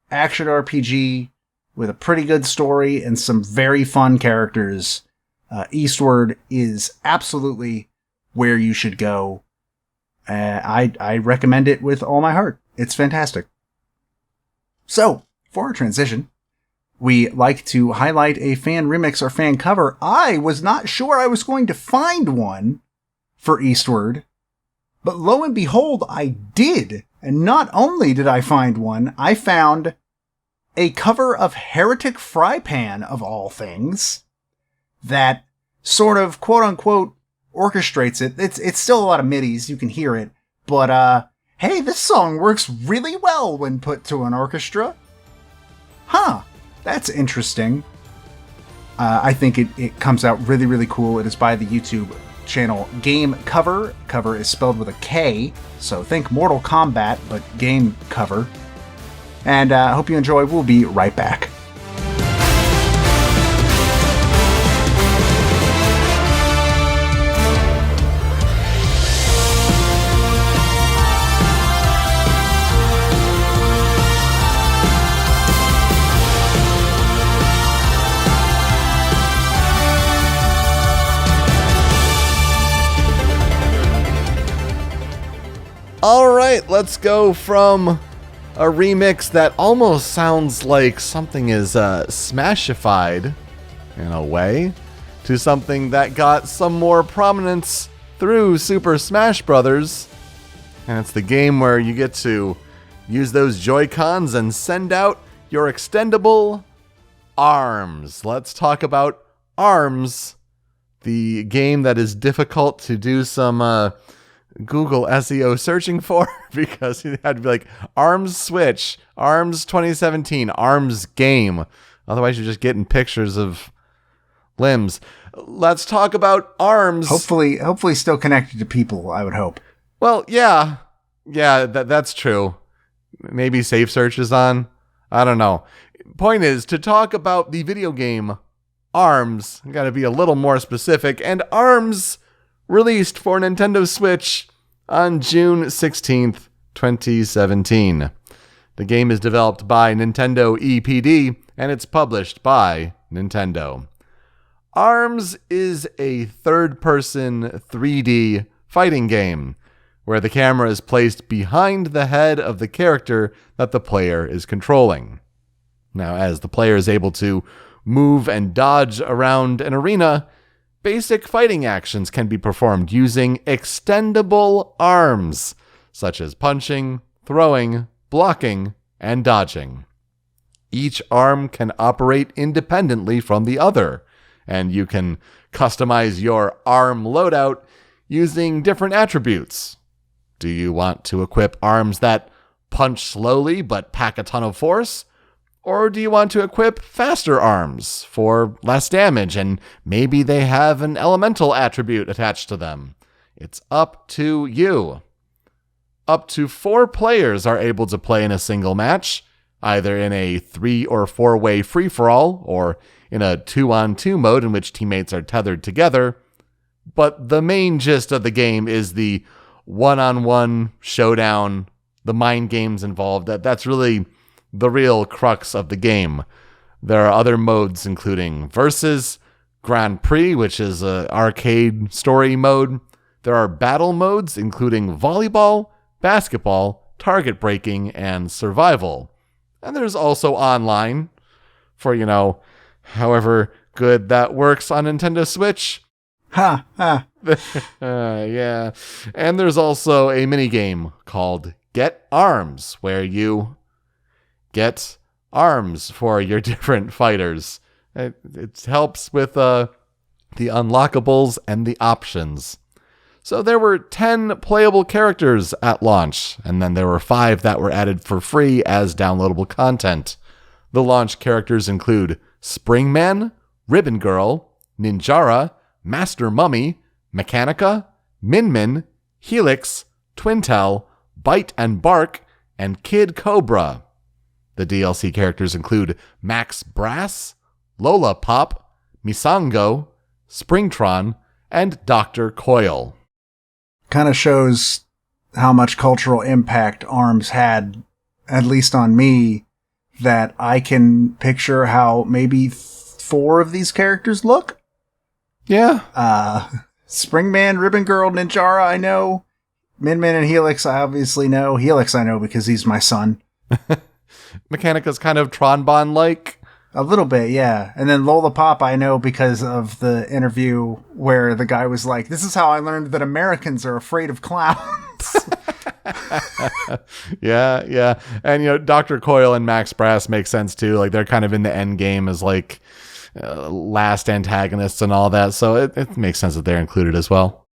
action RPG with a pretty good story and some very fun characters, Eastward is absolutely where you should go. I recommend it with all my heart. It's fantastic. So, for our transition, we like to highlight a fan remix or fan cover. I was not sure I was going to find one for Eastward, but lo and behold, I did. And not only did I find one, I found a cover of Heretic Fry Pan, of all things, that sort of, quote-unquote, orchestrates it. It's still a lot of midis, you can hear it, but hey, this song works really well when put to an orchestra. Huh, that's interesting. I think it comes out really, really cool. It is by the YouTube channel Game Cover. Cover is spelled with a K, so think Mortal Kombat, but Game Cover. And I hope you enjoy. We'll be right back. All right, let's go from a remix that almost sounds like something is smashified in a way to something that got some more prominence through Super Smash Brothers. And it's the game where you get to use those Joy-Cons and send out your extendable arms. Let's talk about ARMS, the game that is difficult to do some Google SEO searching for, because you had to be like ARMS Switch, ARMS 2017, ARMS game. Otherwise, you're just getting pictures of limbs. Let's talk about ARMS. Hopefully still connected to people, I would hope. Well, yeah, that's true. Maybe safe search is on. I don't know. Point is, to talk about the video game ARMS, you gotta be a little more specific. And ARMS released for Nintendo Switch on June 16th, 2017. The game is developed by Nintendo EPD, and it's published by Nintendo. ARMS is a third-person 3D fighting game, where the camera is placed behind the head of the character that the player is controlling. Now, as the player is able to move and dodge around an arena, basic fighting actions can be performed using extendable arms, such as punching, throwing, blocking, and dodging. Each arm can operate independently from the other, and you can customize your arm loadout using different attributes. Do you want to equip arms that punch slowly but pack a ton of force? Or do you want to equip faster arms for less damage and maybe they have an elemental attribute attached to them? It's up to you. Up to 4 players are able to play in a single match, either in a 3 or 4-way free-for-all or in a 2-on-2 mode in which teammates are tethered together. But the main gist of the game is the one-on-one showdown, the mind games involved. That's really the real crux of the game. There are other modes including Versus, Grand Prix, which is an arcade story mode. There are battle modes including volleyball, basketball, target breaking, and survival. And there's also online for, however good that works on Nintendo Switch. Ha, ha. Yeah. And there's also a minigame called Get Arms, where you get arms for your different fighters. It helps with the unlockables and the options. So there were 10 playable characters at launch, and then there were 5 that were added for free as downloadable content. The launch characters include Springman, Ribbon Girl, Ninjara, Master Mummy, Mechanica, Min, Helix, Twintel, Bite and Bark, and Kid Cobra. The DLC characters include Max Brass, Lola Pop, Misango, Springtron, and Dr. Coil. Kind of shows how much cultural impact ARMS had, at least on me, that I can picture how maybe 4 of these characters look. Yeah. Springman, Ribbon Girl, Ninjara, I know. Min and Helix, I obviously know. Helix, I know because he's my son. Mechanica's kind of Tronbon-like. A little bit, yeah. And then Lola Pop, I know because of the interview where the guy was like, this is how I learned that Americans are afraid of clowns. Yeah. And, Dr. Coil and Max Brass make sense, too. Like, they're kind of in the end game as, like, last antagonists and all that. So it makes sense that they're included as well.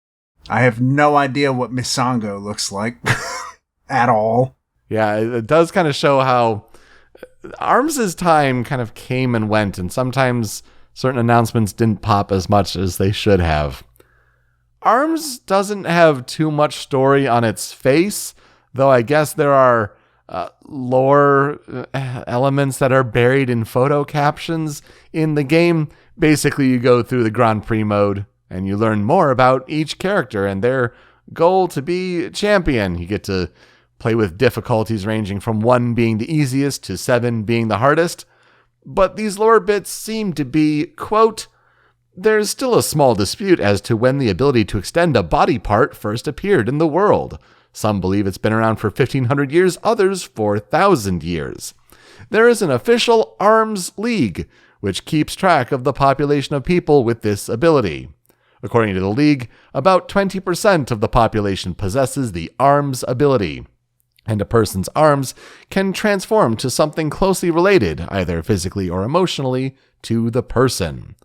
I have no idea what Misango looks like at all. Yeah, it does kind of show how ARMS' time kind of came and went, and sometimes certain announcements didn't pop as much as they should have. ARMS doesn't have too much story on its face, though I guess there are lore elements that are buried in photo captions in the game. Basically, you go through the Grand Prix mode, and you learn more about each character and their goal to be champion. You get to play with difficulties ranging from 1 being the easiest to 7 being the hardest. But these lore bits seem to be, quote, there's still a small dispute as to when the ability to extend a body part first appeared in the world. Some believe it's been around for 1,500 years, others 4,000 years. There is an official ARMS League, which keeps track of the population of people with this ability. According to the League, about 20% of the population possesses the ARMS ability, and a person's arms can transform to something closely related, either physically or emotionally, to the person.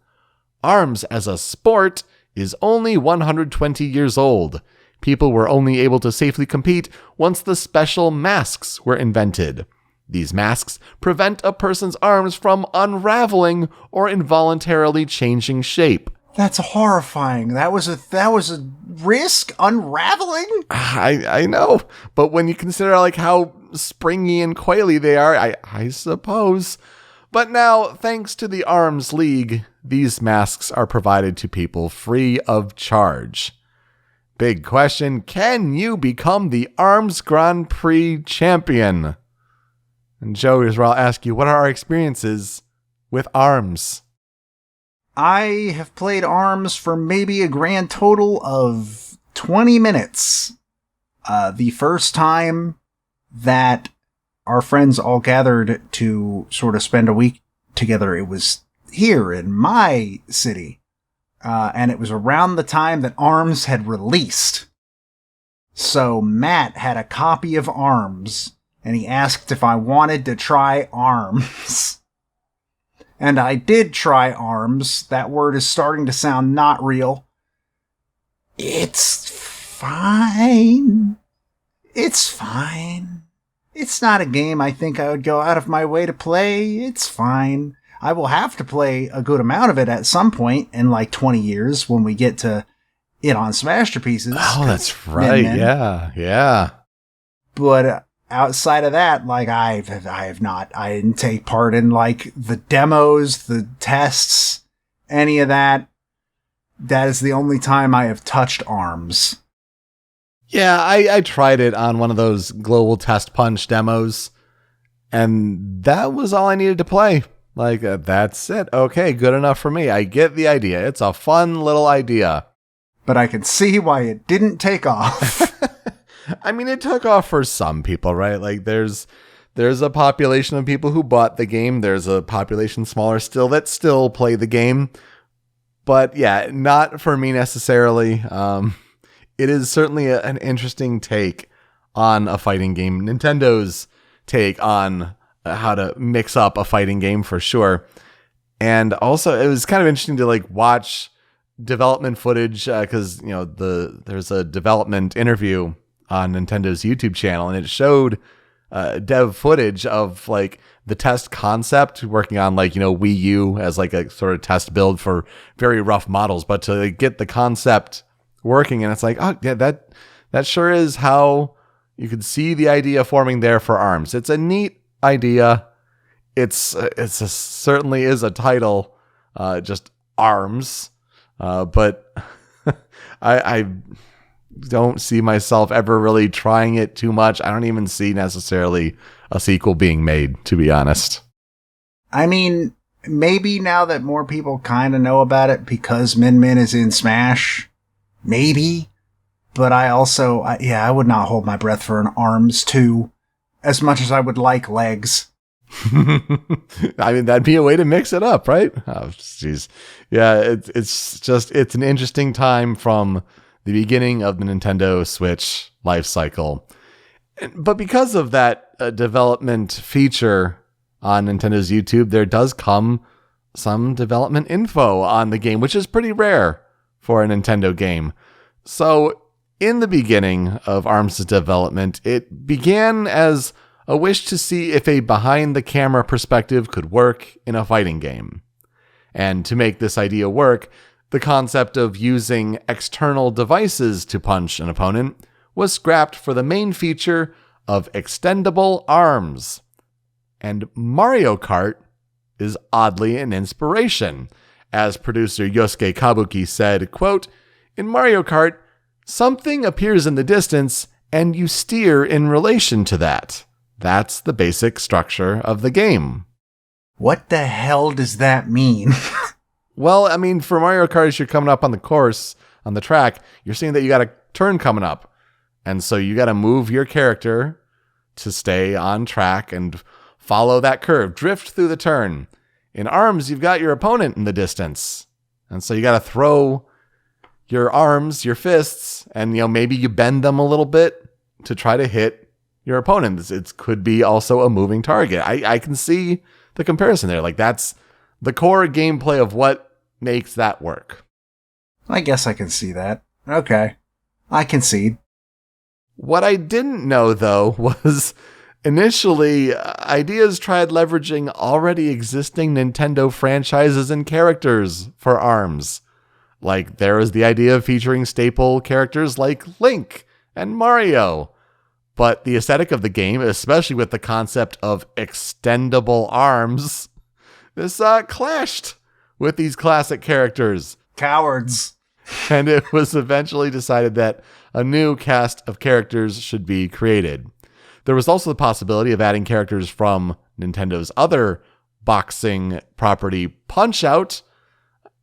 ARMS as a sport is only 120 years old. People were only able to safely compete once the special masks were invented. These masks prevent a person's arms from unraveling or involuntarily changing shape. That's horrifying. That was a risk, unraveling? I know, but when you consider like how springy and coily they are, I suppose. But now, thanks to the ARMS League, these masks are provided to people free of charge. Big question, can you become the ARMS Grand Prix Champion? And Joe, here's where I'll ask you, what are our experiences with ARMS? I have played ARMS for maybe a grand total of 20 minutes. The first time that our friends all gathered to sort of spend a week together, it was here in my city. And it was around the time that ARMS had released. So Matt had a copy of ARMS, and he asked if I wanted to try ARMS. And I did try ARMS. That word is starting to sound not real. It's fine. It's fine. It's not a game I think I would go out of my way to play. It's fine. I will have to play a good amount of it at some point in like 20 years when we get to it on Smasterpieces. Oh, that's right. Yeah. But outside of that, like I didn't take part in like the demos, the tests, any of that. That is the only time I have touched ARMS. Yeah, I tried it on one of those Global Test Punch demos, and that was all I needed to play. Like, that's it. Okay, good enough for me. I get the idea. It's a fun little idea. But I can see why it didn't take off. I mean, it took off for some people, right? Like, there's a population of people who bought the game. There's a population smaller still that still play the game. But yeah, not for me necessarily. It is certainly an interesting take on a fighting game. Nintendo's take on how to mix up a fighting game for sure. And also it was kind of interesting to like watch development footage because, you know, there's a development interview on Nintendo's YouTube channel, and it showed dev footage of like the test concept working on like, you know, Wii U as like a sort of test build for very rough models, but to like, get the concept working, and it's like, oh yeah, that sure is how you could see the idea forming there for ARMS. It's a neat idea. Certainly is a title, just ARMS, but I don't see myself ever really trying it too much. I don't even see necessarily a sequel being made, to be honest. I mean, maybe now that more people kind of know about it because Min Min is in Smash, maybe. But I also, I would not hold my breath for an ARMS 2 as much as I would like legs. I mean, that'd be a way to mix it up, right? Oh, jeez. Yeah, it's an interesting time from the beginning of the Nintendo Switch life cycle. But because of that development feature on Nintendo's YouTube, there does come some development info on the game, which is pretty rare for a Nintendo game. So in the beginning of ARMS' development, it began as a wish to see if a behind-the-camera perspective could work in a fighting game. And to make this idea work, the concept of using external devices to punch an opponent was scrapped for the main feature of extendable arms. And Mario Kart is oddly an inspiration. As producer Yosuke Kabuki said, quote, "In Mario Kart, something appears in the distance and you steer in relation to that. That's the basic structure of the game." What the hell does that mean? Well, I mean, for Mario Kart, as you're coming up on the course, on the track, you're seeing that you got a turn coming up. And so you got to move your character to stay on track and follow that curve, drift through the turn. In ARMS, you've got your opponent in the distance. And so you got to throw your arms, your fists, and, you know, maybe you bend them a little bit to try to hit your opponent. It could be also a moving target. I can see the comparison there. Like, that's the core gameplay of what makes that work. I guess I can see that. Okay. I concede. What I didn't know, though, was initially ideas tried leveraging already existing Nintendo franchises and characters for ARMS. Like, there was the idea of featuring staple characters like Link and Mario. But the aesthetic of the game, especially with the concept of extendable arms, this clashed with these classic characters. Cowards. And it was eventually decided that a new cast of characters should be created. There was also the possibility of adding characters from Nintendo's other boxing property, Punch-Out!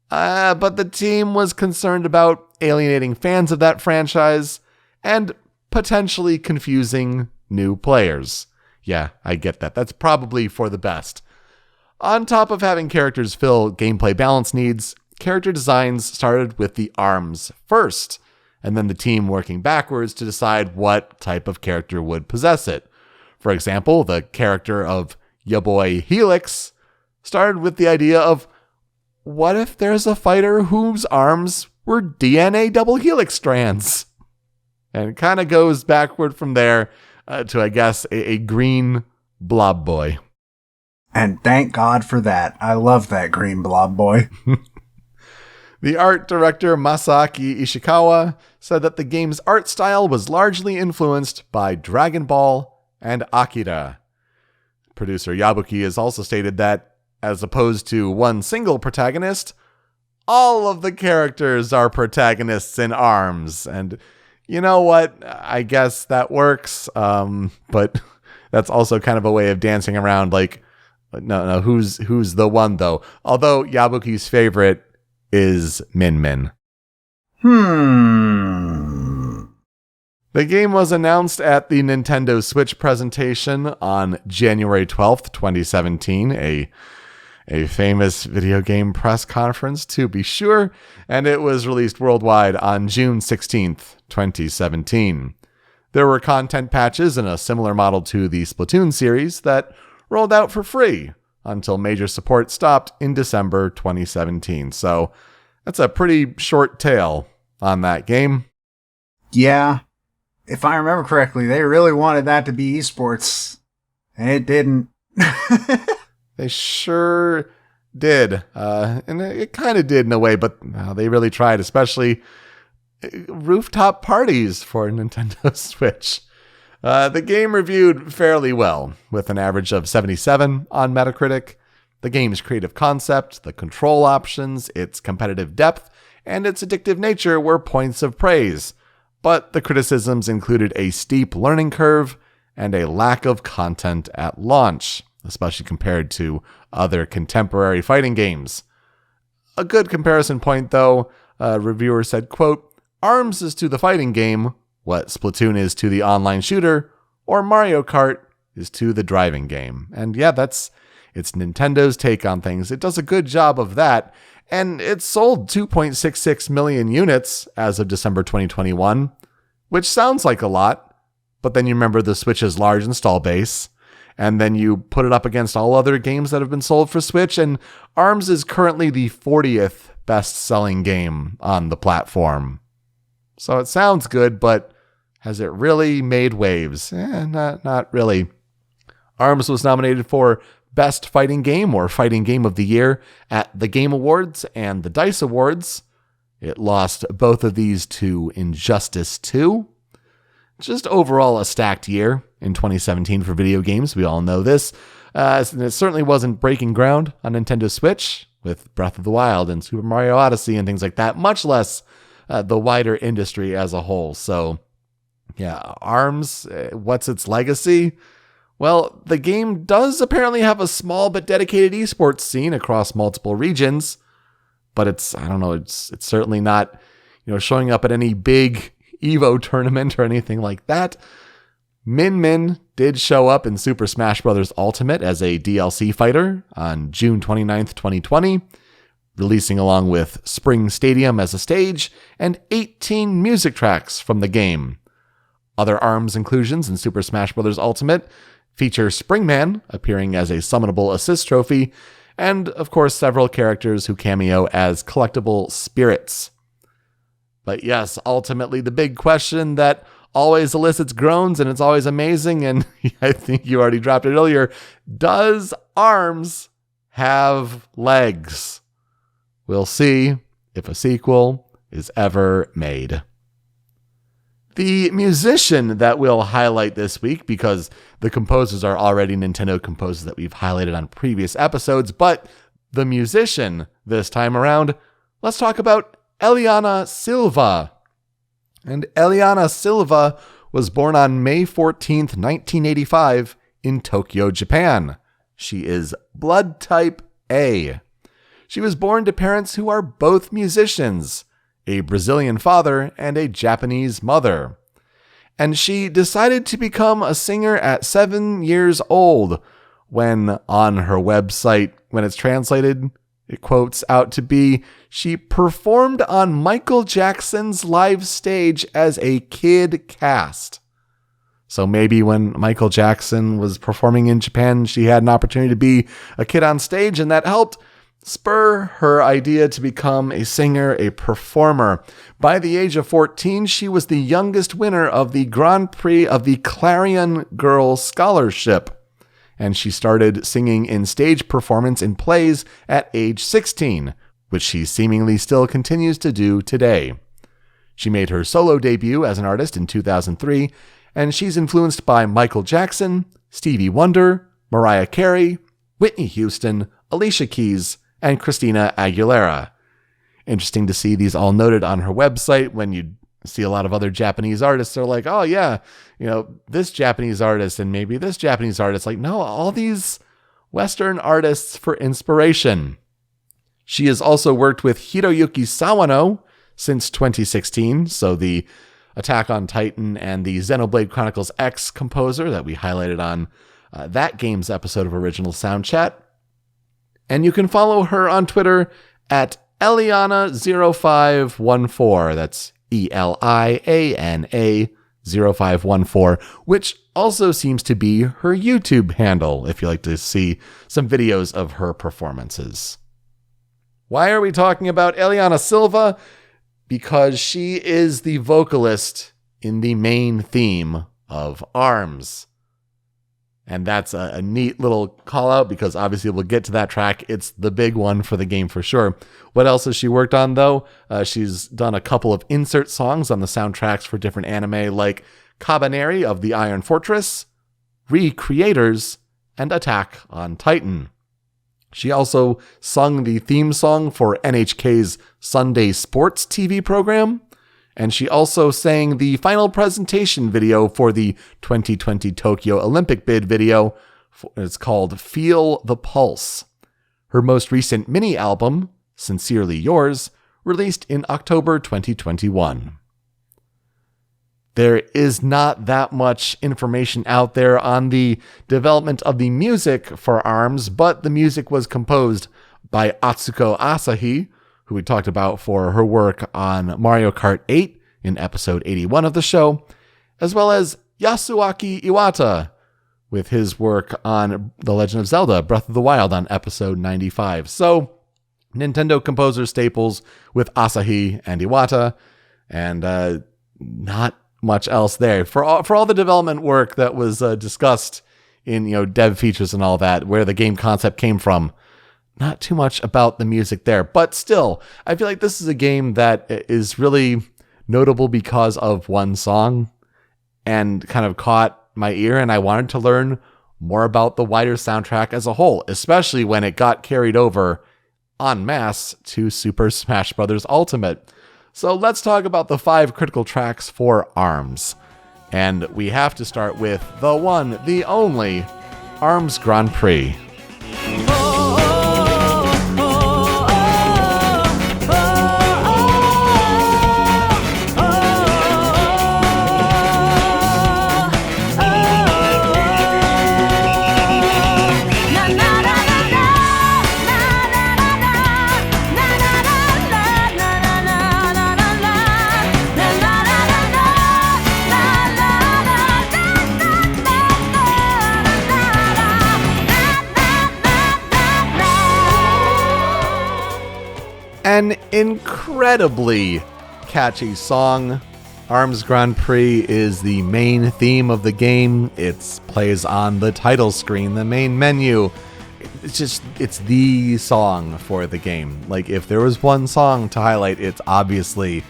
But the team was concerned about alienating fans of that franchise and potentially confusing new players. Yeah, I get that. That's probably for the best. On top of having characters fill gameplay balance needs, character designs started with the arms first, and then the team working backwards to decide what type of character would possess it. For example, the character of ya boy Helix started with the idea of, what if there's a fighter whose arms were DNA double helix strands? And it kind of goes backward from there to, I guess, a green blob boy. And thank God for that. I love that green blob boy. The art director Masaaki Ishikawa said that the game's art style was largely influenced by Dragon Ball and Akira. Producer Yabuki has also stated that, as opposed to one single protagonist, all of the characters are protagonists in ARMS. And you know what? I guess that works. But that's also kind of a way of dancing around like, no, who's the one though? Although Yabuki's favorite is Min Min. The game was announced at the Nintendo Switch presentation on January 12th, 2017, a famous video game press conference to be sure, and it was released worldwide on June 16th, 2017. There were content patches in a similar model to the Splatoon series that rolled out for free until major support stopped in December 2017. So that's a pretty short tail on that game. Yeah. If I remember correctly, they really wanted that to be esports, and it didn't. They sure did. And it kind of did in a way, but they really tried, especially rooftop parties for Nintendo Switch. The game reviewed fairly well, with an average of 77 on Metacritic. The game's creative concept, the control options, its competitive depth, and its addictive nature were points of praise. But the criticisms included a steep learning curve and a lack of content at launch, especially compared to other contemporary fighting games. A good comparison point, though, a reviewer said, quote, ARMS is to the fighting game what Splatoon is to the online shooter, or Mario Kart is to the driving game. And yeah, it's Nintendo's take on things. It does a good job of that. And it sold 2.66 million units as of December 2021, which sounds like a lot, but then you remember the Switch's large install base, and then you put it up against all other games that have been sold for Switch, and ARMS is currently the 40th best-selling game on the platform. So it sounds good, but has it really made waves? Not really. ARMS was nominated for Best Fighting Game or Fighting Game of the Year at the Game Awards and the DICE Awards. It lost both of these to Injustice 2. Just overall a stacked year in 2017 for video games. We all know this. And it certainly wasn't breaking ground on Nintendo Switch with Breath of the Wild and Super Mario Odyssey and things like that, much less the wider industry as a whole. So, yeah, ARMS, what's its legacy? Well, the game does apparently have a small but dedicated esports scene across multiple regions, but it's certainly not, showing up at any big Evo tournament or anything like that. Min Min did show up in Super Smash Bros. Ultimate as a DLC fighter on June 29th, 2020, releasing along with Spring Stadium as a stage and 18 music tracks from the game. Other ARMS inclusions in Super Smash Bros. Ultimate feature Springman appearing as a summonable assist trophy, and of course several characters who cameo as collectible spirits. But yes, ultimately the big question that always elicits groans and it's always amazing, and I think you already dropped it earlier, does ARMS have legs? We'll see if a sequel is ever made. The musician that we'll highlight this week, because the composers are already Nintendo composers that we've highlighted on previous episodes, but the musician this time around, let's talk about Eliana Silva. And Eliana Silva was born on May 14th, 1985 in Tokyo, Japan. She is blood type A. She was born to parents who are both musicians, a Brazilian father and a Japanese mother. And she decided to become a singer at 7 years old when on her website, when it's translated, it quotes out to be, she performed on Michael Jackson's live stage as a kid cast. So maybe when Michael Jackson was performing in Japan, she had an opportunity to be a kid on stage, and that helped spur her idea to become a singer, a performer. By the age of 14, she was the youngest winner of the Grand Prix of the Clarion Girl Scholarship, and she started singing in stage performance in plays at age 16, which she seemingly still continues to do today. She made her solo debut as an artist in 2003, and she's influenced by Michael Jackson, Stevie Wonder, Mariah Carey, Whitney Houston, Alicia Keys, and Christina Aguilera. Interesting to see these all noted on her website. When you see a lot of other Japanese artists, they're like, oh yeah, this Japanese artist and maybe this Japanese artist. Like, no, all these Western artists for inspiration. She has also worked with Hiroyuki Sawano since 2016, so the Attack on Titan and the Xenoblade Chronicles X composer that we highlighted on that game's episode of Original Soundchat. And you can follow her on Twitter at Eliana0514. That's ELIANA 0514, which also seems to be her YouTube handle if you like to see some videos of her performances. Why are we talking about Eliana Silva? Because she is the vocalist in the main theme of ARMS. And that's a neat little call out because obviously we'll get to that track. It's the big one for the game for sure. What else has she worked on though? She's done a couple of insert songs on the soundtracks for different anime like Kabaneri of the Iron Fortress, Recreators, and Attack on Titan. She also sung the theme song for NHK's Sunday Sports TV program, and she also sang the final presentation video for the 2020 Tokyo Olympic bid video. It's called Feel the Pulse. Her most recent mini album, Sincerely Yours, released in October 2021. There is not that much information out there on the development of the music for ARMS, but the music was composed by Atsuko Asahi, who we talked about for her work on Mario Kart 8 in episode 81 of the show, as well as Yasuaki Iwata with his work on The Legend of Zelda Breath of the Wild on episode 95. So, Nintendo composer staples with Asahi and Iwata, and not much else there. For all the development work that was discussed in dev features and all that, where the game concept came from, not too much about the music there. But still, I feel like this is a game that is really notable because of one song and kind of caught my ear, and I wanted to learn more about the wider soundtrack as a whole, especially when it got carried over en masse to Super Smash Bros. Ultimate. So let's talk about the 5 critical tracks for ARMS. And we have to start with the one, the only, ARMS Grand Prix. An incredibly catchy song. ARMS Grand Prix is the main theme of the game. It plays on the title screen, the main menu. It's the song for the game. Like, if there was one song to highlight, it's obviously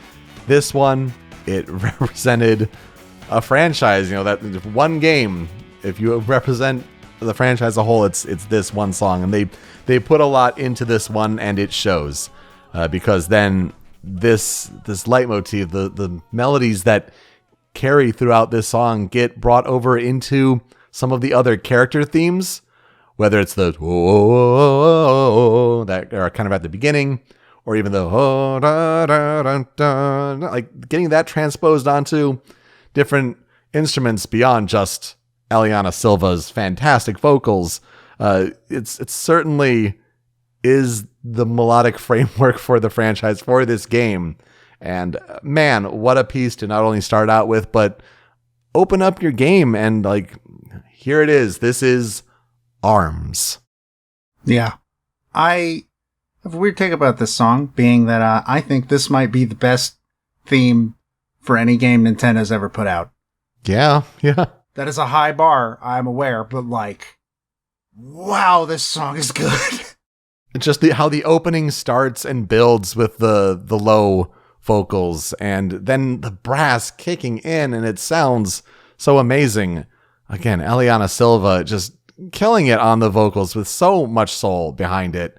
this one. It represented a franchise, that one game. If you represent the franchise as a whole, it's this one song. And they put a lot into this one, and it shows. Because then this leitmotif, the melodies that carry throughout this song get brought over into some of the other character themes, whether it's the oh that are kind of at the beginning, or even the oh da da da da, like getting that transposed onto different instruments beyond just Eliana Silva's fantastic vocals. It's certainly is the melodic framework for the franchise for this game. And man, what a piece to not only start out with, but open up your game and like, here it is. This is Arms. Yeah. I have a weird take about this song, being that I think this might be the best theme for any game Nintendo's ever put out. Yeah. That is a high bar, I'm aware, but like, wow, this song is good. Just how the opening starts and builds with the low vocals and then the brass kicking in, and it sounds so amazing. Again, Eliana Silva just killing it on the vocals with so much soul behind it,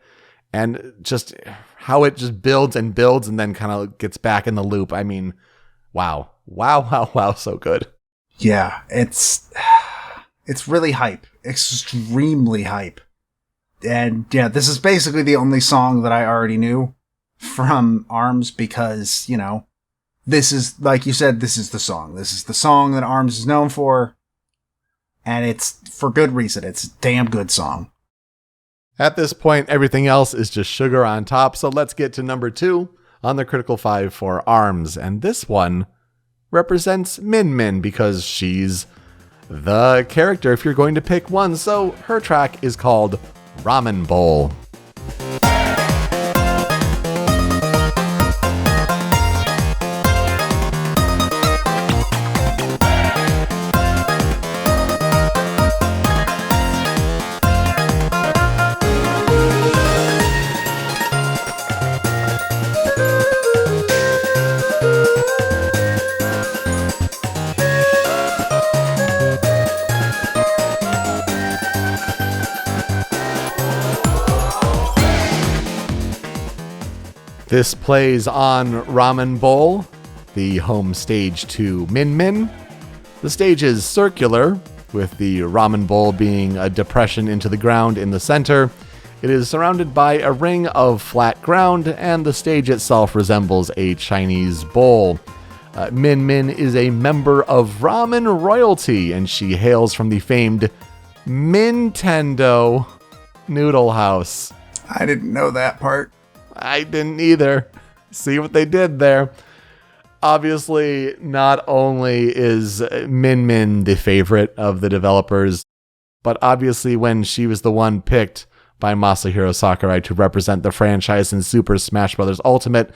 and just how it just builds and builds and then kind of gets back in the loop. I mean, wow, so good. Yeah, it's really hype, extremely hype. And yeah, this is basically the only song that I already knew from Arms because, you know, this is, like you said, this is the song. This is the song that Arms is known for. And it's for good reason. It's a damn good song. At this point, everything else is just sugar on top. So let's get to number 2 on the Critical 5 for Arms. And this one represents Min Min because she's the character if you're going to pick one. So her track is called Ramen Bowl. This plays on Ramen Bowl, the home stage to Min Min. The stage is circular, with the ramen bowl being a depression into the ground in the center. It is surrounded by a ring of flat ground, and the stage itself resembles a Chinese bowl. Min Min is a member of ramen royalty, and she hails from the famed Nintendo Noodle House. I didn't know that part. I didn't either. See what they did there. Obviously, not only is Min Min the favorite of the developers, but obviously when she was the one picked by Masahiro Sakurai to represent the franchise in Super Smash Bros. Ultimate,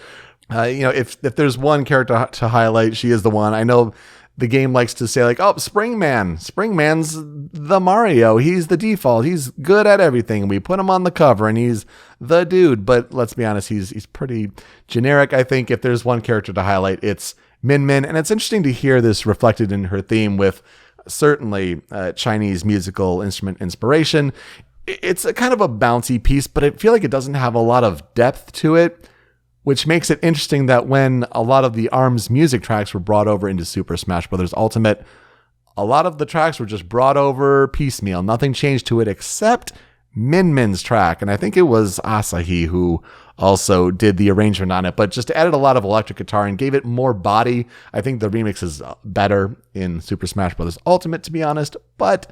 if there's one character to highlight, she is the one. I know the game likes to say like, oh, Springman's the Mario. He's the default. He's good at everything. We put him on the cover and he's the dude. But let's be honest, he's pretty generic. I think if there's one character to highlight, it's Min Min. And it's interesting to hear this reflected in her theme with certainly Chinese musical instrument inspiration. It's a kind of a bouncy piece, but I feel like it doesn't have a lot of depth to it, which makes it interesting that when a lot of the ARMS music tracks were brought over into Super Smash Bros. Ultimate, a lot of the tracks were just brought over piecemeal. Nothing changed to it except Min Min's track. And I think it was Asahi who also did the arrangement on it, but just added a lot of electric guitar and gave it more body. I think the remix is better in Super Smash Bros. Ultimate, to be honest. But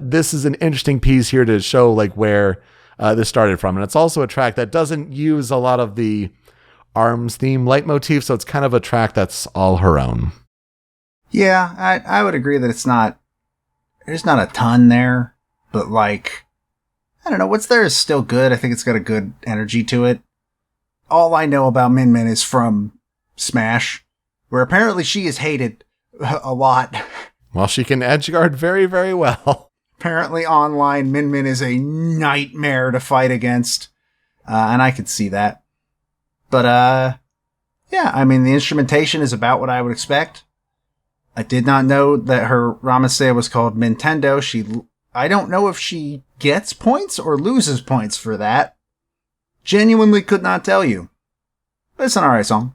this is an interesting piece here to show like where this started from. And it's also a track that doesn't use a lot of the ARMS theme leitmotif, so it's kind of a track that's all her own. Yeah, I would agree that there's not a ton there, but like, I don't know, what's there is still good. I think it's got a good energy to it. All I know about Min Min is from Smash, where apparently she is hated a lot. Well, she can edgeguard very, very well. Apparently online, Min Min is a nightmare to fight against, and I could see that. But, yeah, I mean, the instrumentation is about what I would expect. I did not know that her Ramasea was called Nintendo. I don't know if she gets points or loses points for that. Genuinely could not tell you. But it's an alright song.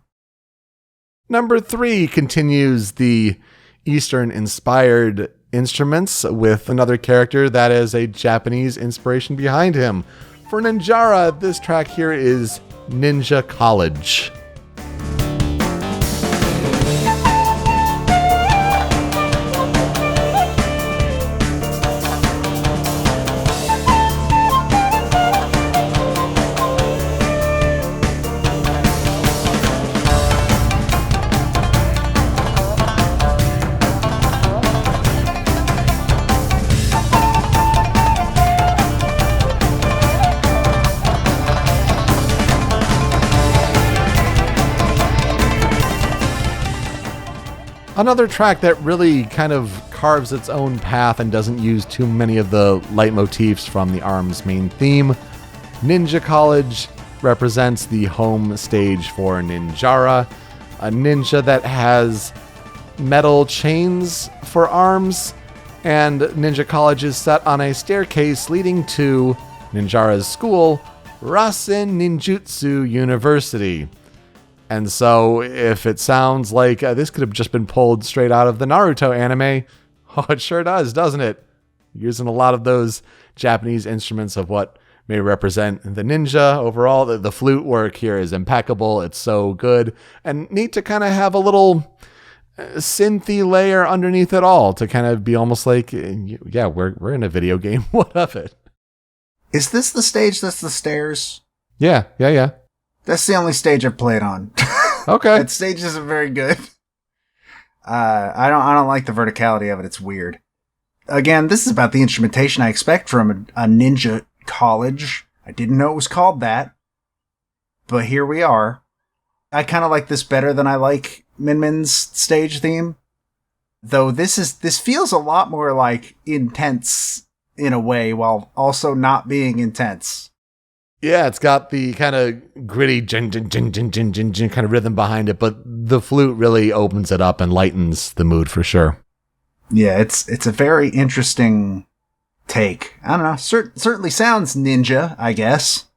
Number 3 continues the Eastern-inspired instruments with another character that is a Japanese inspiration behind him. For Ninjara, this track here is Ninja College. Another track that really kind of carves its own path and doesn't use too many of the leitmotifs from the ARMS main theme. Ninja College represents the home stage for Ninjara, a ninja that has metal chains for arms, and Ninja College is set on a staircase leading to Ninjara's school, Rasen Ninjutsu University. And so, if it sounds like this could have just been pulled straight out of the Naruto anime, oh, it sure does, doesn't it? Using a lot of those Japanese instruments of what may represent the ninja. Overall, the flute work here is impeccable. It's so good. And neat to kind of have a little synthy layer underneath it all to kind of be almost like, yeah, we're in a video game. What of it? Is this the stage that's the stairs? Yeah. That's the only stage I've played on. Okay. That stage isn't very good. I don't like the verticality of it. It's weird. Again, this is about the instrumentation I expect from a ninja college. I didn't know it was called that, but here we are. I kind of like this better than I like Min Min's stage theme, though this feels a lot more like intense in a way while also not being intense. Yeah, it's got the kind of gritty jin kind of rhythm behind it, but the flute really opens it up and lightens the mood for sure. Yeah, it's a very interesting take. I don't know. Certainly sounds ninja, I guess.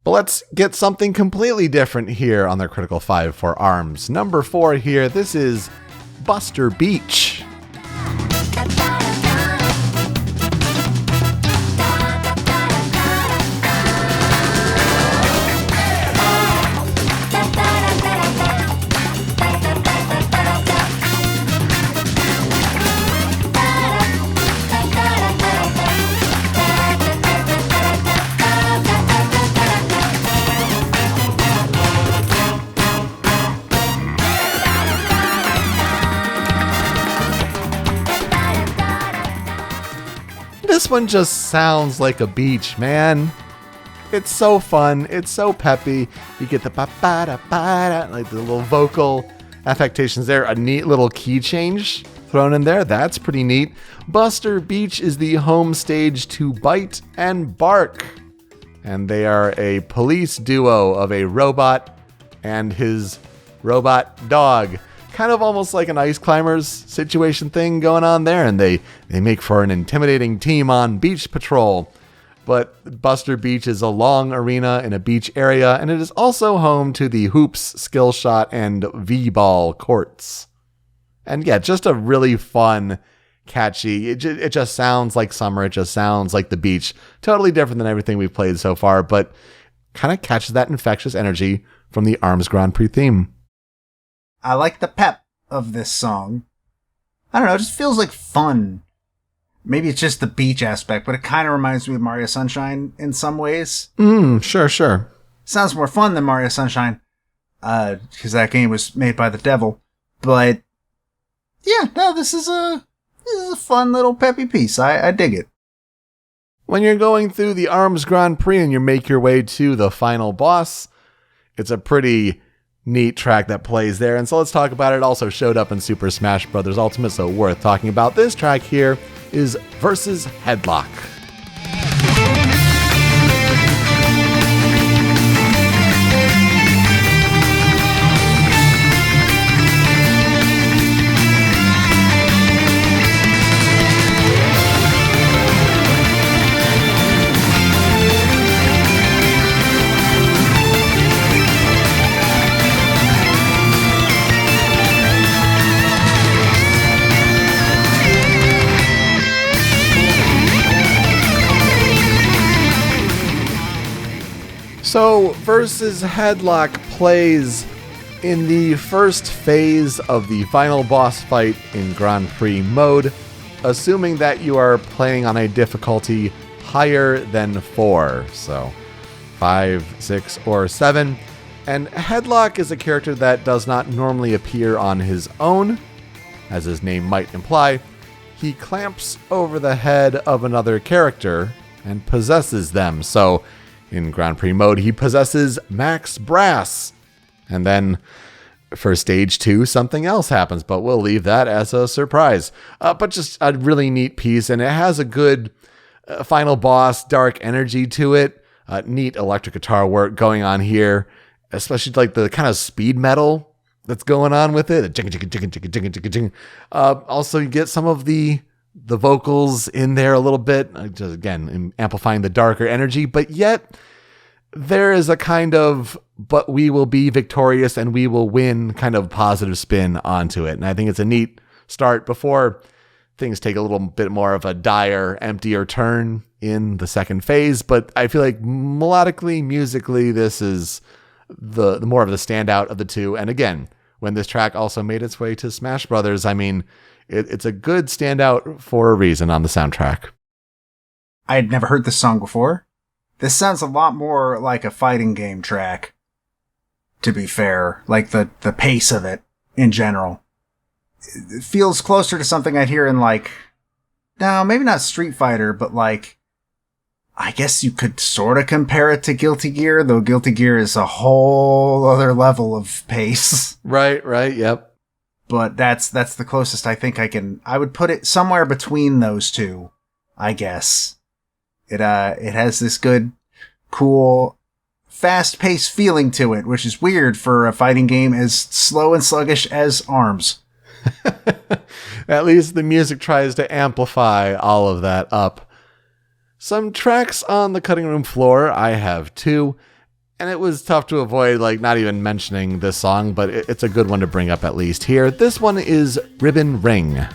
But let's get something completely different here on the Critical 5 for ARMS. Number 4 here, this is Buster Beach. This one just sounds like a beach, man. It's so fun. It's so peppy. You get the ba-ba-da-ba-da, like the little vocal affectations there. A neat little key change thrown in there. That's pretty neat. Buster Beach is the home stage to Bite and Bark. And they are a police duo of a robot and his robot dog. Kind of almost like an Ice Climbers situation thing going on there, and they make for an intimidating team on beach patrol. But Buster Beach is a long arena in a beach area, and it is also home to the Hoops, Skill Shot, and V-Ball courts. And yeah, just a really fun, catchy, it just sounds like summer, it just sounds like the beach. Totally different than everything we've played so far, but kind of catches that infectious energy from the ARMS Grand Prix theme. I like the pep of this song. I don't know, it just feels like fun. Maybe it's just the beach aspect, but it kind of reminds me of Mario Sunshine in some ways. Sure. Sounds more fun than Mario Sunshine, because that game was made by the devil. But yeah, no, this is a fun little peppy piece. I dig it. When you're going through the ARMS Grand Prix and you make your way to the final boss, it's a pretty neat track that plays there. And so let's talk about it. It also showed up in Super Smash Bros. Ultimate, so worth talking about. This track here is Versus Headlock. So, Versus Headlock plays in the first phase of the final boss fight in Grand Prix mode, assuming that you are playing on a difficulty higher than 4, so 5, 6, or 7. And Headlock is a character that does not normally appear on his own, as his name might imply. He clamps over the head of another character and possesses them, so in Grand Prix mode, he possesses Max Brass. And then For stage 2, something else happens, but we'll leave that as a surprise. But just a really neat piece, and it has a good final boss, dark energy to it. Neat electric guitar work going on here, especially like the kind of speed metal that's going on with it. Also, you get some of the vocals in there a little bit, just again amplifying the darker energy, but yet there is a kind of "but we will be victorious and we will win" kind of positive spin onto it. And I think it's a neat start before things take a little bit more of a dire, emptier turn in the second phase. But I feel like melodically, musically, this is the more of the standout of the two. And again, when this track also made its way to Smash Brothers, I mean, it's a good standout for a reason on the soundtrack. I had never heard this song before. This sounds a lot more like a fighting game track, to be fair. Like the pace of it in general. It feels closer to something I'd hear in no, maybe not Street Fighter, but I guess you could sort of compare it to Guilty Gear, though Guilty Gear is a whole other level of pace. Right, yep. But that's the closest I think I would put it somewhere between those two, I guess. It has this good, cool, fast-paced feeling to it, which is weird for a fighting game as slow and sluggish as ARMS. At least the music tries to amplify all of that up. Some tracks on the cutting room floor, I have two, and it was tough to avoid not even mentioning this song, but it's a good one to bring up at least here. This one is Ribbon Ring.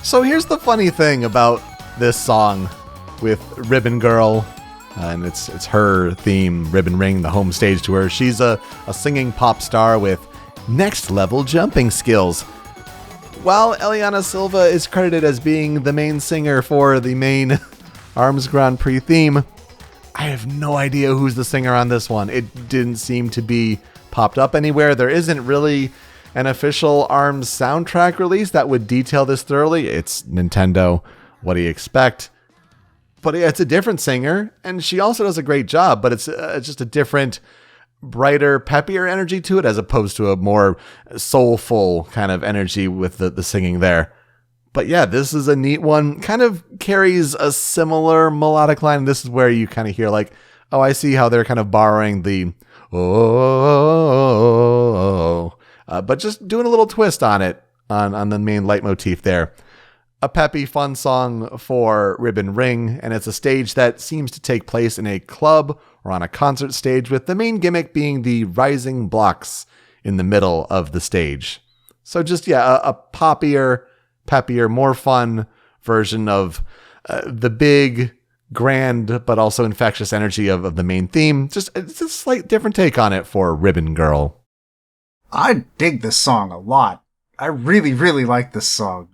So here's the funny thing about this song with Ribbon Girl, and it's her theme, Ribbon Ring, the home stage to her. She's a singing pop star with next level jumping skills. While Eliana Silva is credited as being the main singer for the main ARMS Grand Prix theme, I have no idea who's the singer on this one. It didn't seem to be popped up anywhere. There isn't really an official ARMS soundtrack release that would detail this thoroughly. It's Nintendo. What do you expect? But it's a different singer, and she also does a great job, but it's just a different, brighter, peppier energy to it, as opposed to a more soulful kind of energy with the singing there. But yeah, this is a neat one. Kind of carries a similar melodic line. This is where you kind of hear oh, I see how they're kind of borrowing the but just doing a little twist on it, on the main leitmotif there. A peppy, fun song for Ribbon Ring, and it's a stage that seems to take place in a club or on a concert stage, with the main gimmick being the rising blocks in the middle of the stage. So just, a poppier, peppier, more fun version of the big, grand, but also infectious energy of the main theme. It's a slight different take on it for Ribbon Girl. I dig this song a lot. I really, really like this song.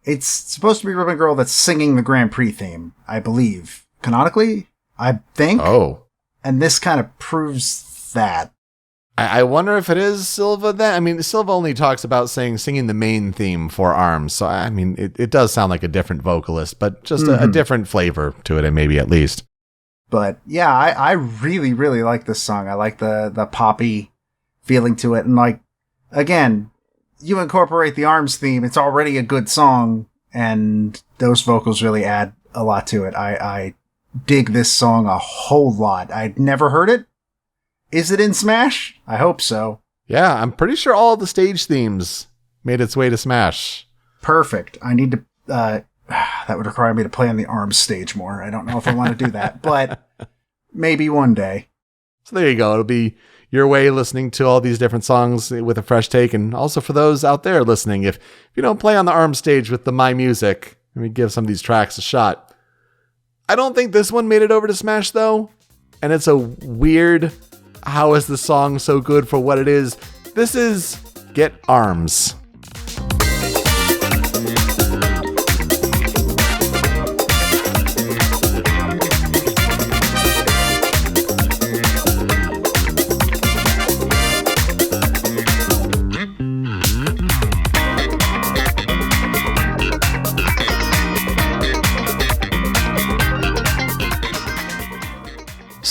It's supposed to be Ribbon Girl that's singing the Grand Prix theme, I believe. Canonically, I think. Oh. And this kind of proves that. I wonder if it is Silva then. I mean, Silva only talks about singing the main theme for ARMS. So, I mean, it does sound like a different vocalist, but just a different flavor to it, maybe at least. But yeah, I really, really like this song. I like the poppy feeling to it. And again, you incorporate the ARMS theme, it's already a good song, and those vocals really add a lot to it. I dig this song a whole lot. I'd never heard it. Is it in Smash? I hope so. Yeah, I'm pretty sure all the stage themes made its way to Smash. Perfect. I need to, that would require me to play on the ARMS stage more. I don't know if I want to do that, but maybe one day. So there you go. It'll be your way listening to all these different songs with a fresh take. And also for those out there listening, if you don't play on the ARMS stage with the My Music, let me give some of these tracks a shot. I don't think this one made it over to Smash though. And it's a weird, how is the song so good for what it is? This is Get ARMS.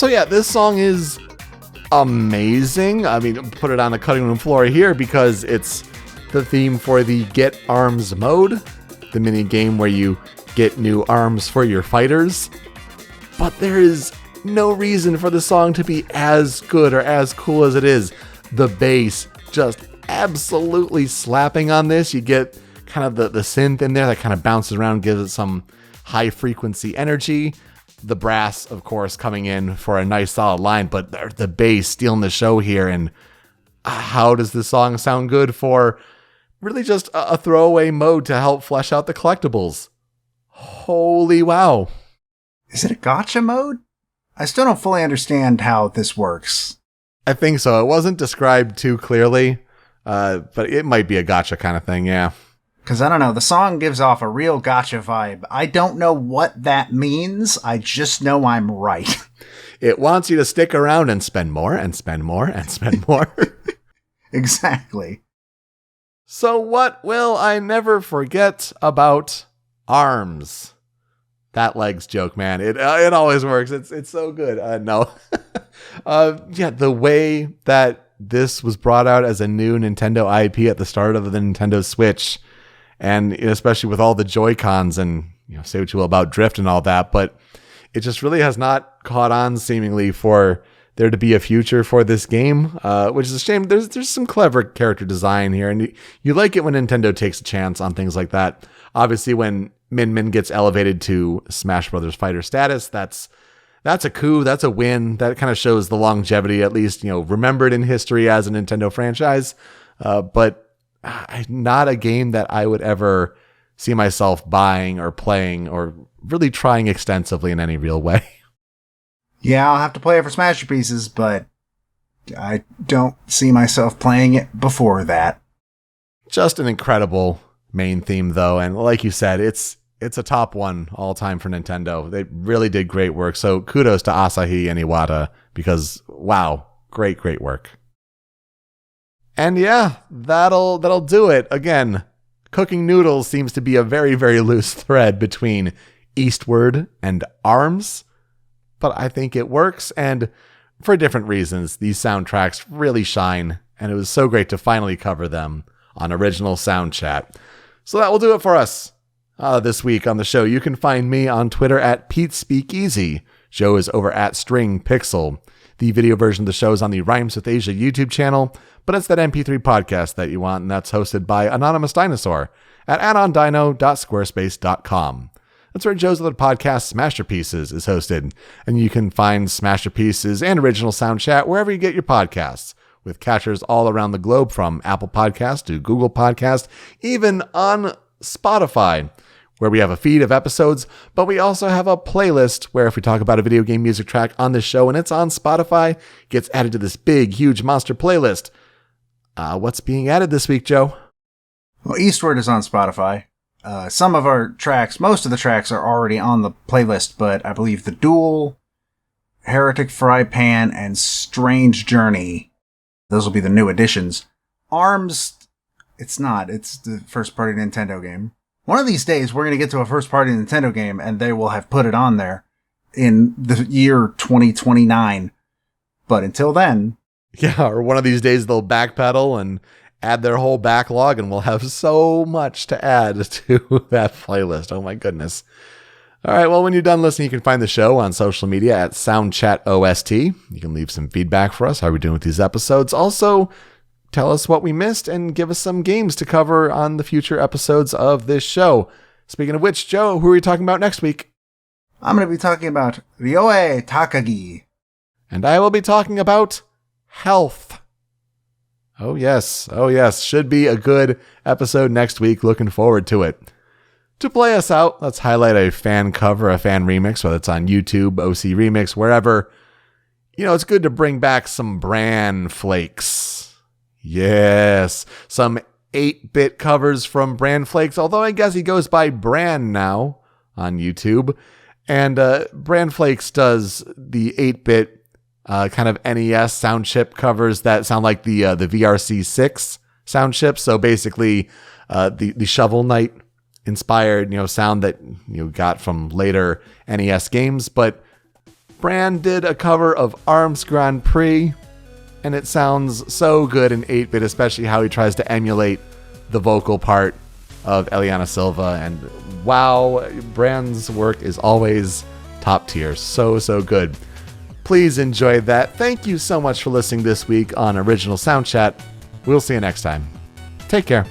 So yeah, this song is amazing. I mean, put it on the cutting room floor here because it's the theme for the Get Arms mode, the mini game where you get new arms for your fighters. But there is no reason for the song to be as good or as cool as it is. The bass just absolutely slapping on this. You get kind of the synth in there that kind of bounces around, gives it some high frequency energy. The brass, of course, coming in for a nice solid line, but the bass stealing the show here. And how does this song sound good for really just a throwaway mode to help flesh out the collectibles? Holy wow. Is it a gacha mode? I still don't fully understand how this works. I think so. It wasn't described too clearly, but it might be a gacha kind of thing, yeah. Because I don't know, the song gives off a real gacha vibe. I don't know what that means. I just know I'm right. It wants you to stick around and spend more and spend more and spend more. Exactly. So what will I never forget about ARMS? That legs joke, man. It always works. It's so good. No. Yeah, the way that this was brought out as a new Nintendo IP at the start of the Nintendo Switch, and especially with all the Joy-Cons and, say what you will about drift and all that, but it just really has not caught on seemingly for there to be a future for this game, which is a shame. There's some clever character design here, and you like it when Nintendo takes a chance on things like that. Obviously, when Min Min gets elevated to Smash Brothers fighter status, that's a coup, that's a win. That kind of shows the longevity, at least, remembered in history as a Nintendo franchise, but not a game that I would ever see myself buying or playing or really trying extensively in any real way. Yeah, I'll have to play it for Smasher Pieces, but I don't see myself playing it before that. Just an incredible main theme, though, and like you said, it's a top one all time for Nintendo. They really did great work, so kudos to Asahi and Iwata, because wow, great work. And yeah, that'll do it. Again, cooking noodles seems to be a very, very loose thread between Eastward and ARMS, but I think it works, and for different reasons, these soundtracks really shine, and it was so great to finally cover them on Original Soundchat. So that will do it for us this week on the show. You can find me on Twitter at PeteSpeakEasy. Joe is over at StringPixel. The video version of the show is on the Rhymes with Asia YouTube channel, but it's that MP3 podcast that you want, and that's hosted by Anonymous Dinosaur at addondino.squarespace.com. That's where Joe's other podcast, Smasher Pieces, is hosted, and you can find Smasher Pieces and Original Soundchat wherever you get your podcasts, with catchers all around the globe from Apple Podcasts to Google Podcasts, even on Spotify, where we have a feed of episodes, but we also have a playlist where if we talk about a video game music track on this show and it's on Spotify, it gets added to this big, huge monster playlist. What's being added this week, Joe? Well, Eastward is on Spotify. Some of our tracks, most of the tracks are already on the playlist, but I believe The Duel, Heretic Fry Pan, and Strange Journey, those will be the new additions. ARMS, it's not. It's the first-party Nintendo game. One of these days, we're going to get to a first-party Nintendo game, and they will have put it on there in the year 2029. But until then... Yeah, or one of these days they'll backpedal and add their whole backlog, and we'll have so much to add to that playlist. Oh my goodness. All right, well, when you're done listening, you can find the show on social media at Soundchat OST. You can leave some feedback for us, how we're doing with these episodes. Also, tell us what we missed and give us some games to cover on the future episodes of this show. Speaking of which, Joe, who are we talking about next week? I'm going to be talking about Ryoe Takagi. And I will be talking about health. Oh yes. Should be a good episode next week. Looking forward to it. To play us out, let's highlight a fan cover, a fan remix, whether it's on YouTube, OC Remix, wherever. It's good to bring back some Bran Flakes. Yes, some 8-bit covers from Bran Flakes, although I guess he goes by Bran now on YouTube. And Bran Flakes does the 8-bit kind of NES sound chip covers that sound like the VRC6 sound chip. So basically, the Shovel Knight inspired, sound that you got from later NES games. But Bran did a cover of Arms Grand Prix, and it sounds so good in 8-bit, especially how he tries to emulate the vocal part of Eliana Silva. And wow, Bran's work is always top tier. So good. Please enjoy that. Thank you so much for listening this week on Original Soundchat. We'll see you next time. Take care.